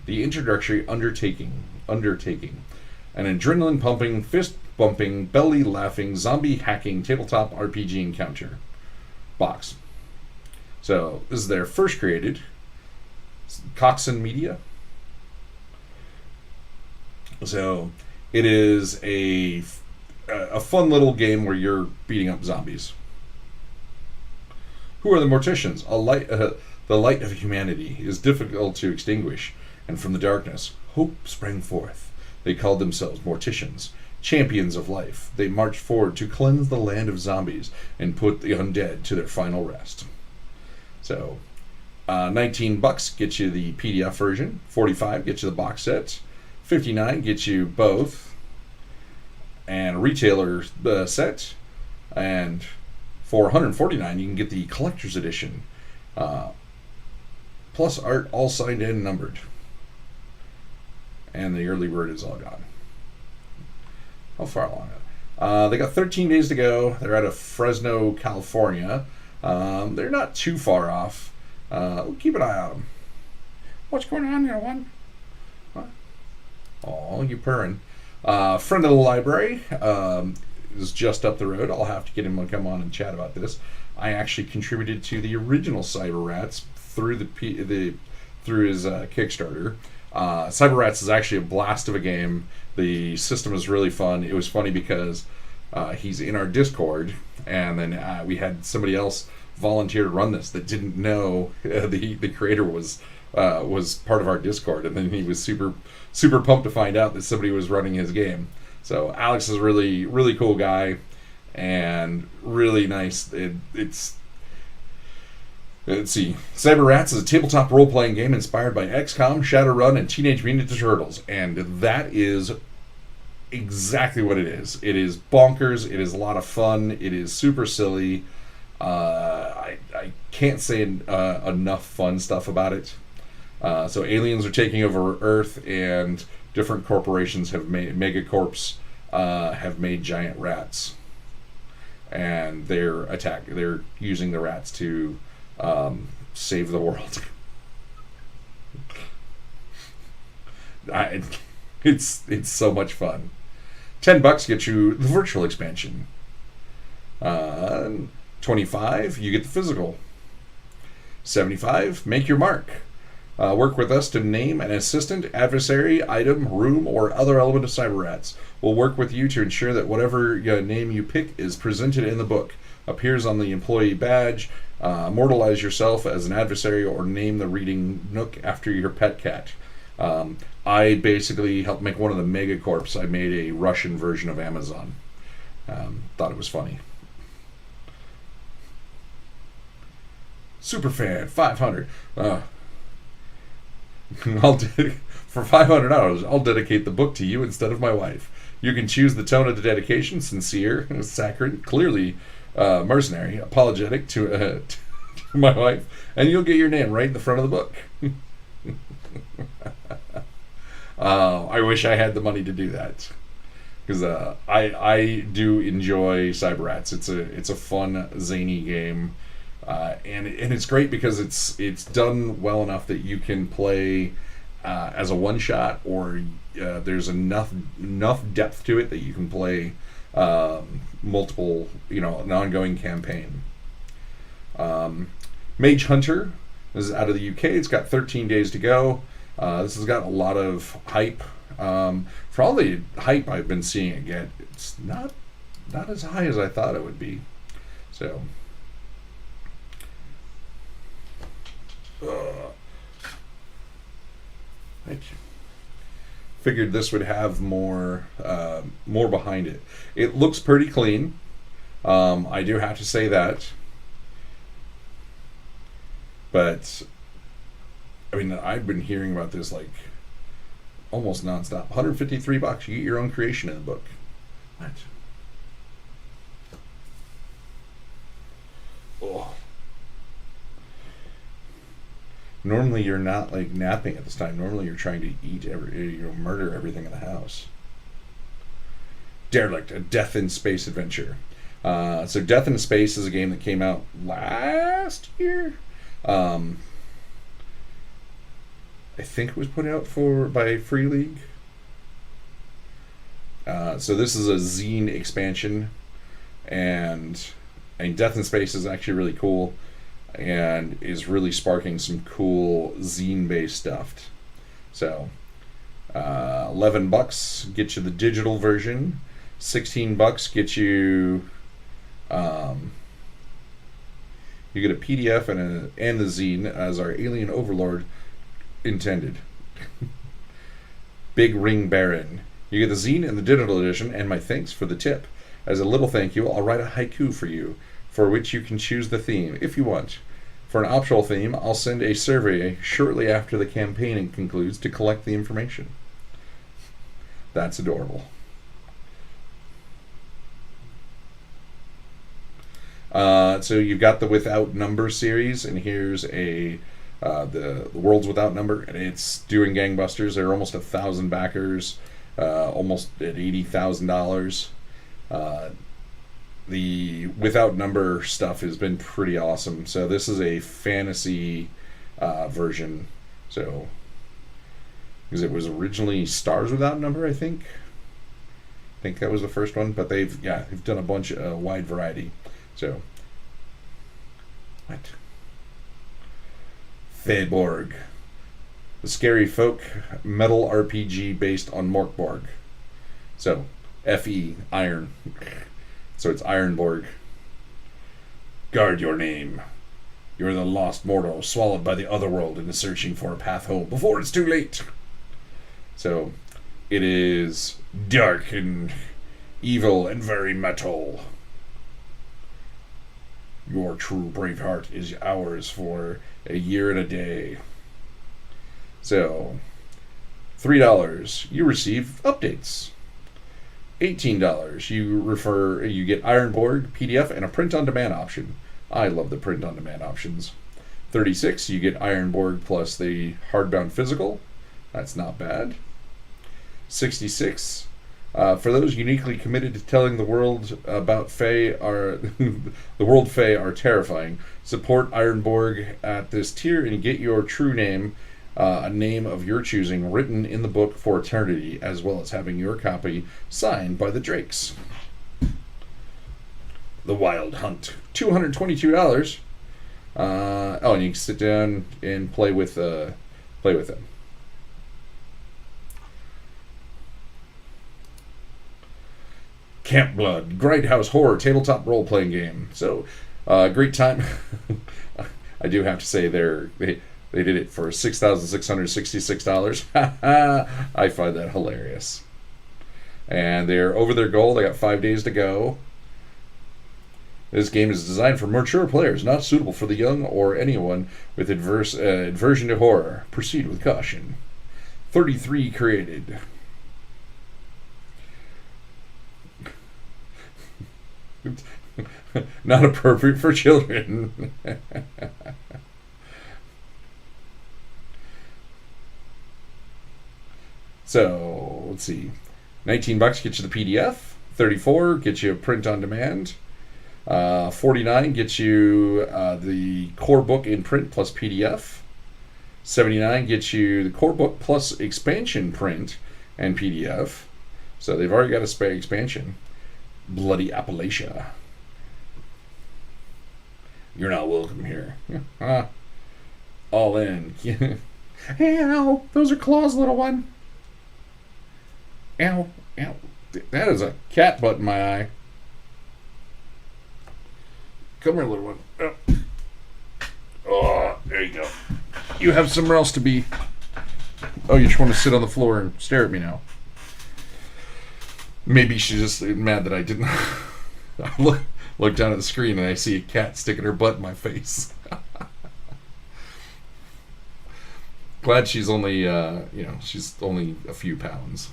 the introductory undertaking, an adrenaline pumping, fist bumping, belly laughing, zombie hacking tabletop RPG encounter box. So this is their first created. Coxon Media. So it is a fun little game where you're beating up zombies. Who are the Morticians? The light of humanity is difficult to extinguish, and from the darkness, hope sprang forth. They called themselves Morticians, champions of life. They marched forward to cleanse the land of zombies and put the undead to their final rest. So, $19 gets you the PDF version, $45 gets you the box set, $59 gets you both, and a retailer set, and for $149 you can get the collector's edition, plus art, all signed and numbered. And the early bird is all gone. How far along? They got 13 days to go. They're out of Fresno, California. They're not too far off. We'll keep an eye on them. What's going on there, one? Oh, you purring. Friend of the library is just up the road. I'll have to get him to come on and chat about this. I actually contributed to the original Cyber Rats through through his Kickstarter. Cyber Rats is actually a blast of a game. The system is really fun. It was funny because he's in our Discord, and then we had somebody else volunteer to run this that didn't know the creator was part of our Discord, and then he was super pumped to find out that somebody was running his game. So Alex is a really cool guy, and really nice. Let's see. Cyber Rats is a tabletop role-playing game inspired by XCOM, Shadowrun, and Teenage Mutant Ninja Turtles, and that is exactly what it is. It is bonkers. It is a lot of fun. It is super silly. I can't say enough fun stuff about it. So aliens are taking over Earth, and different corporations have made megacorps have made giant rats, and they're using the rats to save the world. It's so much fun. $10 gets you the virtual expansion. 25, you get the physical. 75, make your mark. Work with us to name an assistant, adversary, item, room, or other element of Cyber Rats. We'll work with you to ensure that whatever name you pick is presented in the book, appears on the employee badge. Immortalize yourself as an adversary, or name the reading nook after your pet cat. I basically helped make one of the megacorps. I made a Russian version of Amazon. Thought it was funny. Superfan, 500. For $500, I'll dedicate the book to you instead of my wife. You can choose the tone of the dedication: sincere, saccharine, clearly mercenary, apologetic to my wife, and you'll get your name right in the front of the book. I wish I had the money to do that, because I do enjoy Cyber Rats. It's a fun, zany game, and it's great because it's done well enough that you can play as a one shot, or there's enough depth to it that you can play multiple, an ongoing campaign. Mage Hunter is out of the UK. It's got 13 days to go. This has got a lot of hype. For all the hype I've been seeing it get, it's not as high as I thought it would be. So I figured this would have more behind it. It looks pretty clean. I do have to say that. But I mean, I've been hearing about this like almost nonstop. $153. You get your own creation in the book. What? Oh. Normally you're not like napping at this time. Normally you're trying to murder everything in the house. Derelict, a death in space adventure. So Death in Space is a game that came out last year. I think it was put out by Free League. So this is a zine expansion, and I mean, Death in Space is actually really cool, and is really sparking some cool zine-based stuff. So, $11 gets you the digital version. $16 gets you. You get a PDF and the zine as our alien overlord intended. Big Ring Baron. You get the zine and the digital edition, and my thanks for the tip. As a little thank you, I'll write a haiku for you, for which you can choose the theme, if you want. For an optional theme, I'll send a survey shortly after the campaign concludes to collect the information. That's adorable. So you've got the Without Number series, and here's the Worlds Without Number, and it's doing gangbusters. There are almost 1,000 backers, almost at $80,000. The Without Number stuff has been pretty awesome. So this is a fantasy version. So because it was originally Stars Without Number, I think that was the first one, but they've done a bunch wide variety. So what? Feyborg, the Scary Folk metal RPG based on Morkborg. So Fe Iron. So it's Ironborg. Guard your name. You're the lost mortal swallowed by the otherworld and is searching for a path home before it's too late. So it is dark and evil and very metal. Your true brave heart is ours for a year and a day. So $3, you receive updates. $18, you get Ironborg PDF and a print-on-demand option. I love the print-on-demand options. $36, you get Ironborg plus the hardbound physical. That's not bad. $66, for those uniquely committed to telling the world about Fae the world Fae are terrifying. Support Ironborg at this tier and get your true name, a name of your choosing, written in the book for eternity, as well as having your copy signed by the Drakes. The Wild Hunt, $222. And you can sit down and play with them. Camp Blood, Grindhouse Horror tabletop role-playing game. So, great time. I do have to say they did it for $6,666. I find that hilarious. And they're over their goal. They got 5 days to go. This game is designed for mature players, not suitable for the young or anyone with aversion to horror. Proceed with caution. 33 created. Not appropriate for children. So, let's see. $19 gets you the PDF. $34 gets you a print on demand. $49 gets you the core book in print plus PDF. $79 gets you the core book plus expansion print and PDF. So they've already got a spare expansion. Bloody Appalachia. You're not welcome here. All in. Ow! Those are claws, little one. Ow! Ow! That is a cat butt in my eye. Come here, little one. Oh, there you go. You have somewhere else to be. Oh, you just want to sit on the floor and stare at me now. Maybe she's just mad that I didn't. I look down at the screen and I see a cat sticking her butt in my face. Glad she's only, she's only a few pounds.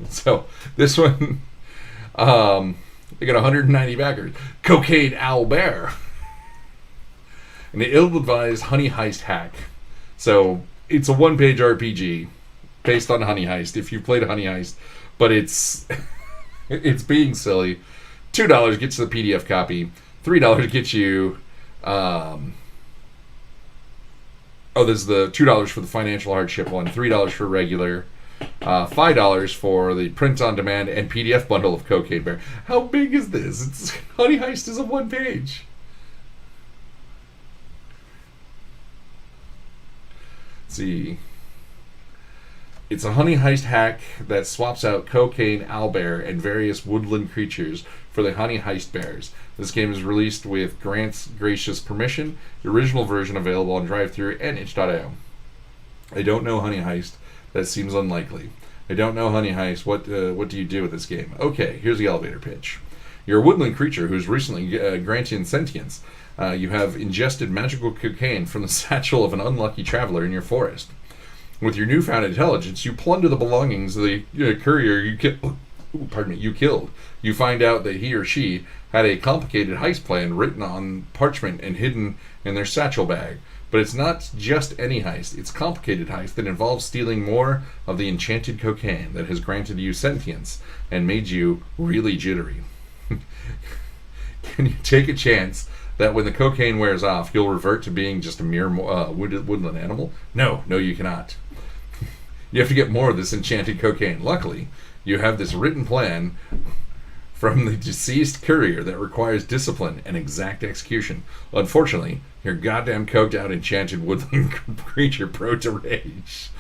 So this one, they got 190 backers. Cocaine Owlbear. An ill-advised Honey Heist hack. So it's a one-page RPG based on Honey Heist. If you've played Honey Heist, but it's it's being silly. $2 gets you the PDF copy. $3 gets you. There's the $2 for the financial hardship one. $3 for regular. $5 for the print-on-demand and PDF bundle of Cocaine Bear. How big is this? It's Honey Heist is a one page. Let's see. It's a Honey Heist hack that swaps out Cocaine Owlbear and various woodland creatures for the Honey Heist bears. This game is released with Grant's gracious permission. The original version available on DriveThru and itch.io. I don't know Honey Heist. That seems unlikely. I don't know Honey Heist. What do you do with this game? Okay, here's the elevator pitch. You're a woodland creature who's recently granted sentience. You have ingested magical cocaine from the satchel of an unlucky traveler in your forest. With your newfound intelligence, you plunder the belongings of the courier you killed. You find out that he or she had a complicated heist plan written on parchment and hidden in their satchel bag. But it's not just any heist. It's a complicated heist that involves stealing more of the enchanted cocaine that has granted you sentience and made you really jittery. Can you take a chance that when the cocaine wears off, you'll revert to being just a mere woodland animal? No, you cannot. You have to get more of this enchanted cocaine. Luckily, you have this written plan from the deceased courier that requires discipline and exact execution. Unfortunately, your goddamn coked out enchanted woodland creature prone to rage.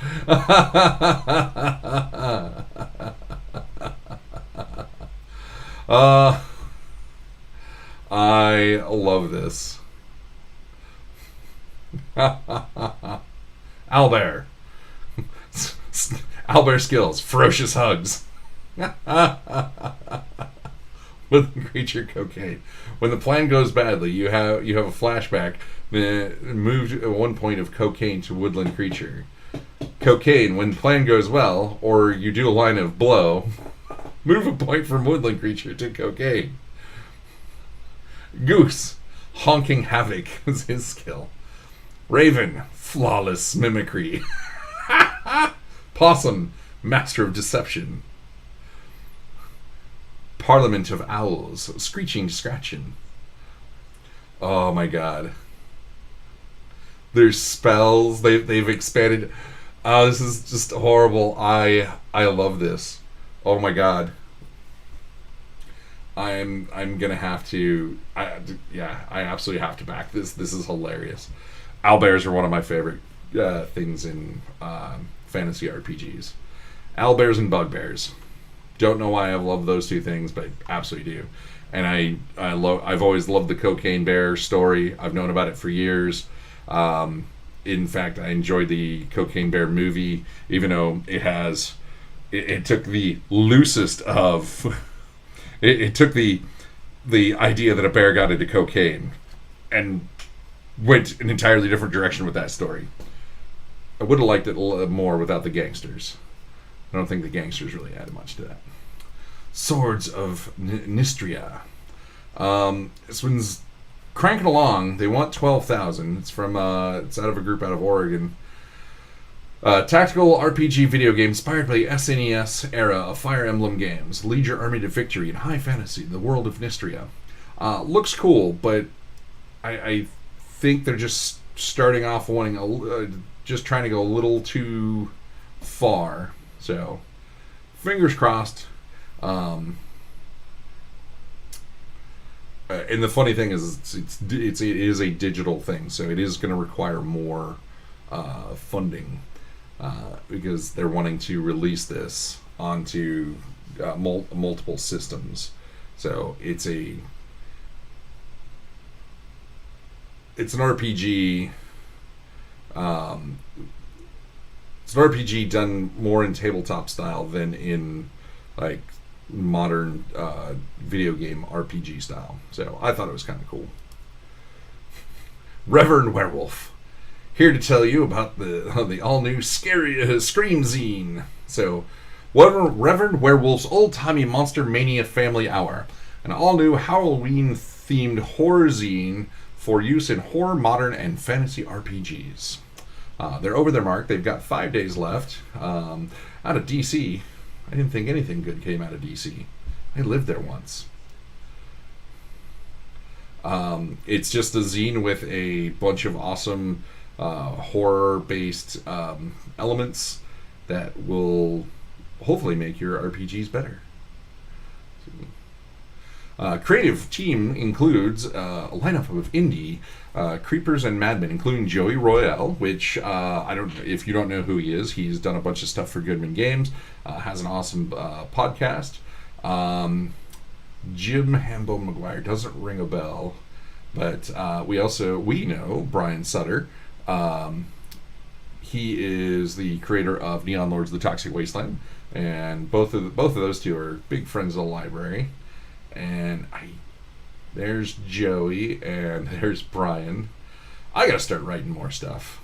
I love this. Owlbear. Owlbear skills. Ferocious hugs. Woodland creature cocaine. When the plan goes badly, you have a flashback. Moved at one point of cocaine to woodland creature. Cocaine. When the plan goes well, or you do a line of blow, move a point from woodland creature to cocaine. Goose. Honking havoc is his skill. Raven. Flawless mimicry. Possum. Master of deception. Parliament of Owls. Screeching scratching. Oh my god. There's spells. They've expanded. Oh, this is just horrible. I love this. Oh my god. I'm gonna have to. I absolutely have to back this. This is hilarious. Owlbears are one of my favorite things in fantasy RPGs. Owlbears and bugbears. Don't know why I love those two things, but absolutely do. And I've always loved the Cocaine Bear story. I've known about it for years. In fact, I enjoyed the Cocaine Bear movie, even though it took the loosest of. It took the idea that a bear got into cocaine and went an entirely different direction with that story. I would have liked it more without the gangsters. I don't think the gangsters really added much to that. Swords of Nistria. This one's cranking along. They want 12,000. It's from it's out of a group out of Oregon. Tactical RPG video game inspired by SNES era of Fire Emblem games. Lead your army to victory in high fantasy, the world of Nistria. Looks cool, but I think they're just starting off wanting just trying to go a little too far. So, fingers crossed. And the funny thing is, it is a digital thing, so it is going to require more funding because they're wanting to release this onto multiple systems. So it's it's an RPG. Um, it's an RPG done more in tabletop style than in like modern video game RPG style. So I thought it was kind of cool. Reverend Werewolf, here to tell you about the all new scary Scream Zine. So, Reverend Werewolf's old timey Monster Mania Family Hour, an all new Halloween themed horror zine for use in horror, modern, and fantasy RPGs. They're over their mark. They've got 5 days left. Out of DC, I didn't think anything good came out of DC. I lived there once. It's just a zine with a bunch of awesome horror-based elements that will hopefully make your RPGs better. Creative team includes a lineup of indie creepers and madmen, including Joey Royale, which if you don't know who he is, he's done a bunch of stuff for Goodman Games, has an awesome podcast. Jim Hambo McGuire doesn't ring a bell, but we know Brian Sutter. He is the creator of Neon Lords of the Toxic Wasteland, and both of those two are big friends of the library. And there's Joey and there's Brian. I gotta start writing more stuff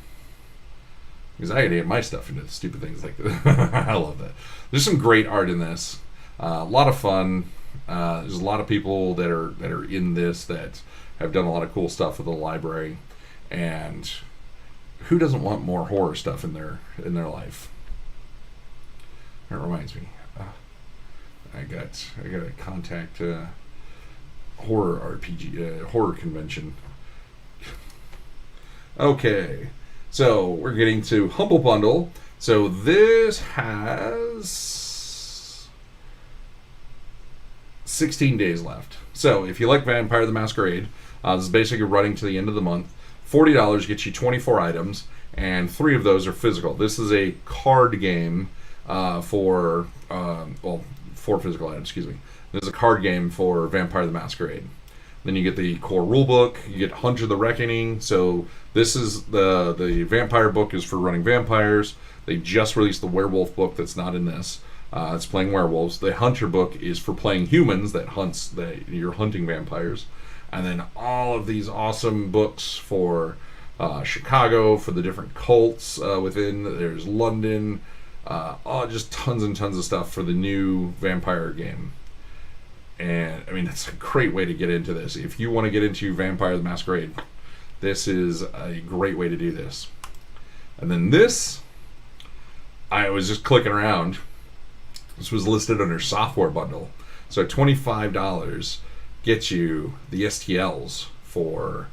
because I gotta get my stuff into stupid things like this. I love that. There's some great art in this. A lot of fun. There's a lot of people that are in this that have done a lot of cool stuff with the library, and who doesn't want more horror stuff in their life? That reminds me. I got to contact horror RPG horror convention. Okay, so we're getting to Humble Bundle. So this has 16 days left. So if you like Vampire the Masquerade, this is basically running to the end of the month. $40 gets you 24 items, and 3 of those are physical. This is a card game for 4 physical items, excuse me. This is a card game for Vampire the Masquerade. Then you get the core rulebook, you get Hunter the Reckoning. So this is the vampire book is for running vampires. They just released the werewolf book that's not in this. It's playing werewolves. The Hunter book is for playing humans that you're hunting vampires. And then all of these awesome books for Chicago, for the different cults within. There's London. Just tons and tons of stuff for the new vampire game. And I mean, it's a great way to get into this. If you want to get into Vampire the Masquerade, this is a great way to do this. And then this, I was just clicking around. This was listed under software bundle. So $25 gets you the STLs for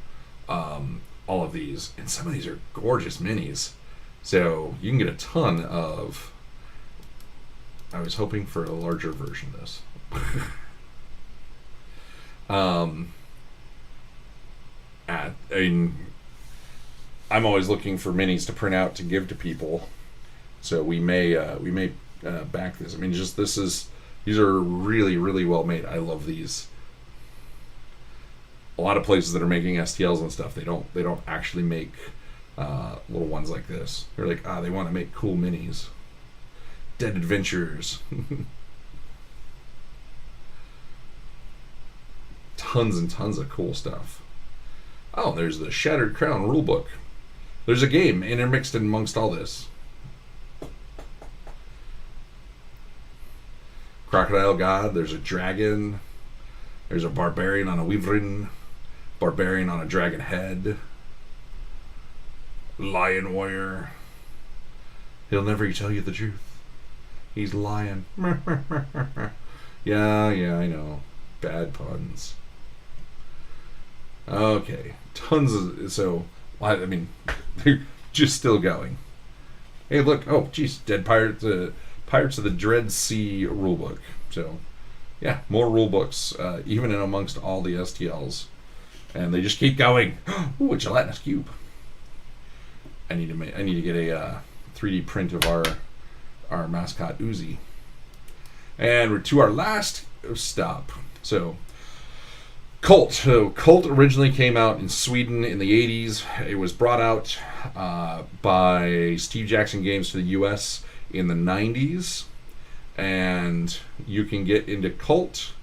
all of these. And some of these are gorgeous minis. So you can get a ton of... I was hoping for a larger version of this. I'm always looking for minis to print out to give to people. So we may back this. I mean, these are really, really well made. I love these. A lot of places that are making STLs and stuff, they don't actually make little ones like this. They're like, they want to make cool minis. Dead Adventurers. Tons and tons of cool stuff. Oh, there's the Shattered Crown rulebook. There's a game intermixed amongst all this. Crocodile God, there's a dragon. There's a barbarian on a wyvern. Barbarian on a dragon head. Lion warrior. He'll never tell you the truth. He's lying. Yeah, I know. Bad puns. Okay. I mean, they're just still going. Hey, look. Oh, geez. Dead Pirates of the Dread Sea rulebook. So, yeah, more rulebooks, even in amongst all the STLs. And they just keep going. Ooh, a gelatinous cube. I need to get a 3D print of our mascot Uzi. And we're to our last stop. So, Colt. So Colt originally came out in Sweden in the 80s. It was brought out by Steve Jackson Games to the U.S. in the 90s. And you can get into Colt.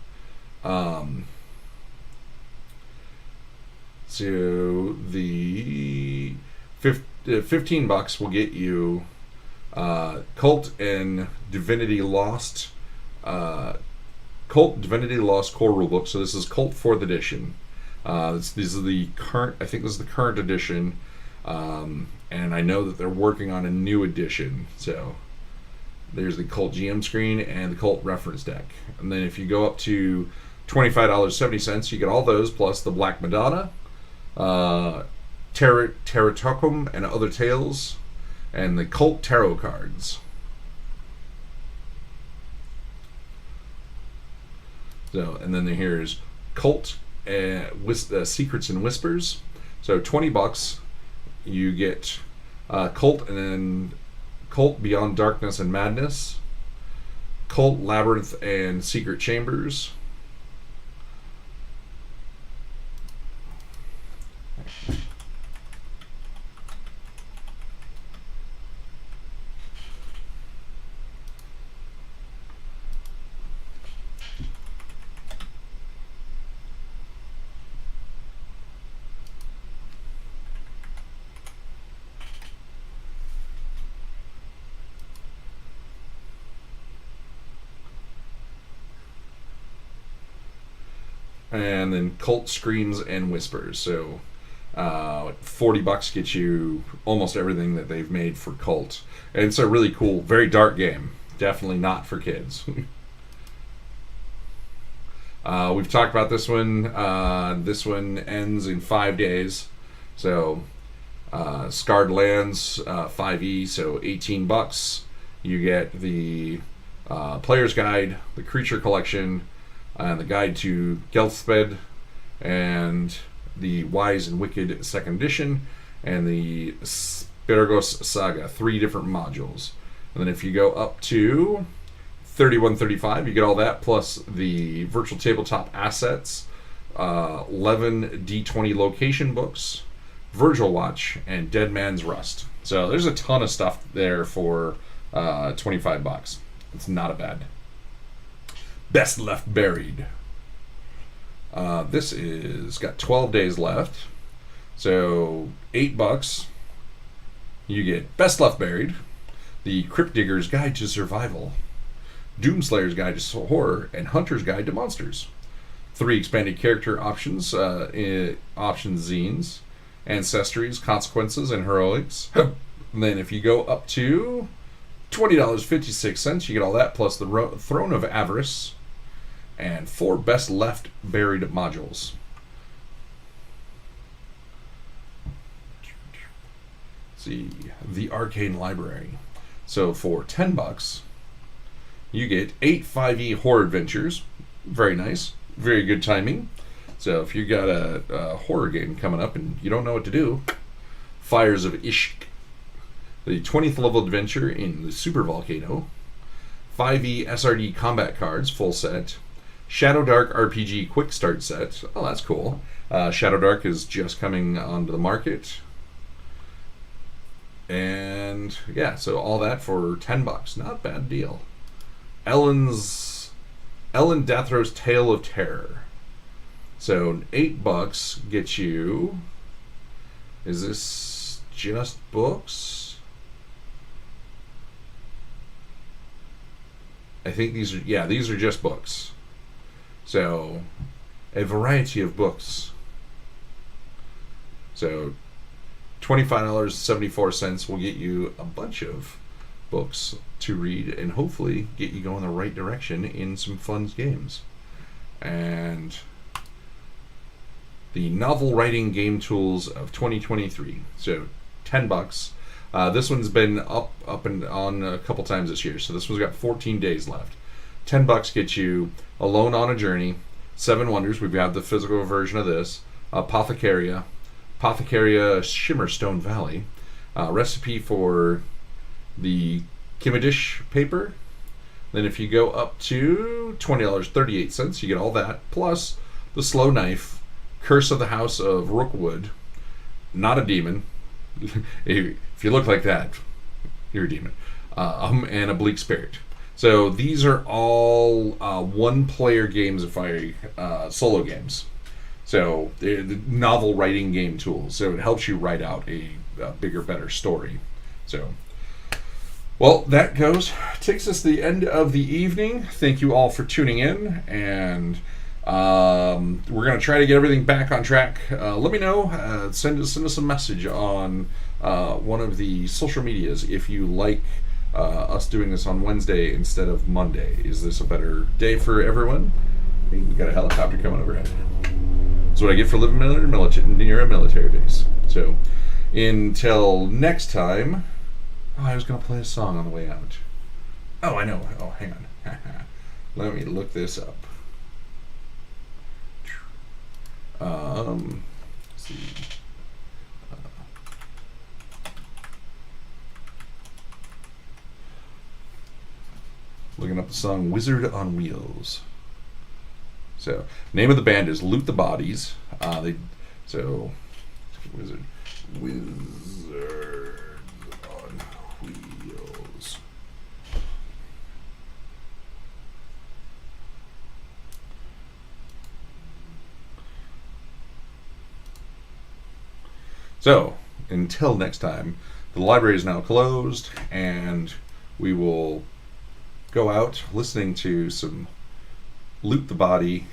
So the $15 will get you Colt and Divinity Lost. Colt Divinity Lost core rulebook. So this is Colt 4th edition. These are the current. I think this is the current edition, and I know that they're working on a new edition. So there's the Colt GM screen and the Colt reference deck. And then if you go up to $25.70, you get all those plus the Black Madonna, Terratokum and Other Tales, and the Colt Tarot cards. So, and then here's Colt Secrets and Whispers. So $20, you get Colt and then Colt Beyond Darkness and Madness, Colt Labyrinth and Secret Chambers, and then Colt Screams and Whispers. So $40 gets you almost everything that they've made for Colt. And it's a really cool, very dark game. Definitely not for kids. We've talked about this one. This one ends in 5 days. So Scarred Lands 5e, so $18. You get the Player's Guide, the Creature Collection, and the Guide to Gelthsped, and the Wise and Wicked 2nd edition, and the Spargos Saga, 3 different modules. And then if you go up to $31.35, you get all that plus the virtual tabletop assets, 11 D20 location books, Virgil Watch, and Dead Man's Rust. So there's a ton of stuff there for $25. It's not a bad. Best Left Buried. This is got 12 days left. So $8. You get Best Left Buried, the Crypt Digger's Guide to Survival, Doomslayer's Guide to Horror, and Hunter's Guide to Monsters. 3 expanded character options, options zines, Ancestries, Consequences, and Heroics. And then if you go up to $20.56, you get all that plus the Throne of Avarice and 4 Best Left Buried modules. Let's see, the Arcane Library. So for $10, you get 8 5e horror adventures. Very nice. Very good timing. So if you got a horror game coming up and you don't know what to do, Fires of Ishk, the 20th level adventure in the Super Volcano, 5e SRD combat cards, full set, Shadow Dark RPG quick start set. Oh, that's cool. Shadow Dark is just coming onto the market. And yeah, so all that for $10. Not a bad deal. Ellen Dathrow's Tale of Terror. So $8 gets you. Is this just books? I think these are just books. So a variety of books. So $25.74 will get you a bunch of books to read and hopefully get you going the right direction in some fun games. And the Novel Writing Game Tools of 2023. So $10. This one's been up and on a couple times this year. So this one's got 14 days left. $10 gets you Alone on a Journey, 7 Wonders. We've got the physical version of this. Apothecaria Shimmerstone Valley, recipe for the Kimadish paper. Then if you go up to $20.38, you get all that plus The Slow Knife, Curse of the House of Rookwood, Not a Demon. If you look like that, you're a demon. And A Bleak Spirit. So these are all one-player games, solo games. So they're the novel writing game tools. So it helps you write out a bigger, better story. So, well, that takes us to the end of the evening. Thank you all for tuning in, and we're going to try to get everything back on track. Let me know. Send us a message on one of the social medias if you like us doing this on Wednesday instead of Monday. Is this a better day for everyone? Hey, we got a helicopter coming overhead. That's what I get for living near a military base. So, until next time. Oh, I was going to play a song on the way out. Oh, I know. Oh, hang on. Let me look this up. Let's see. Looking up the song Wizard on Wheels. So, name of the band is Loot the Bodies. Wizard on Wheels. So, until next time, the library is now closed, and we will go out listening to some Loot the Body,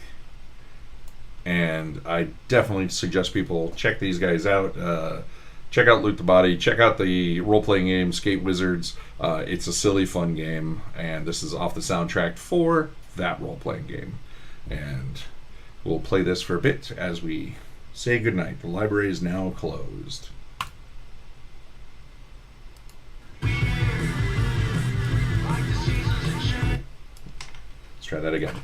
and I definitely suggest people check these guys out. Check out Loot the Body. Check out the role-playing game Skate Wizards. It's a silly, fun game, and this is off the soundtrack for that role-playing game. And we'll play this for a bit as we say goodnight. The library is now closed. Let's try that again.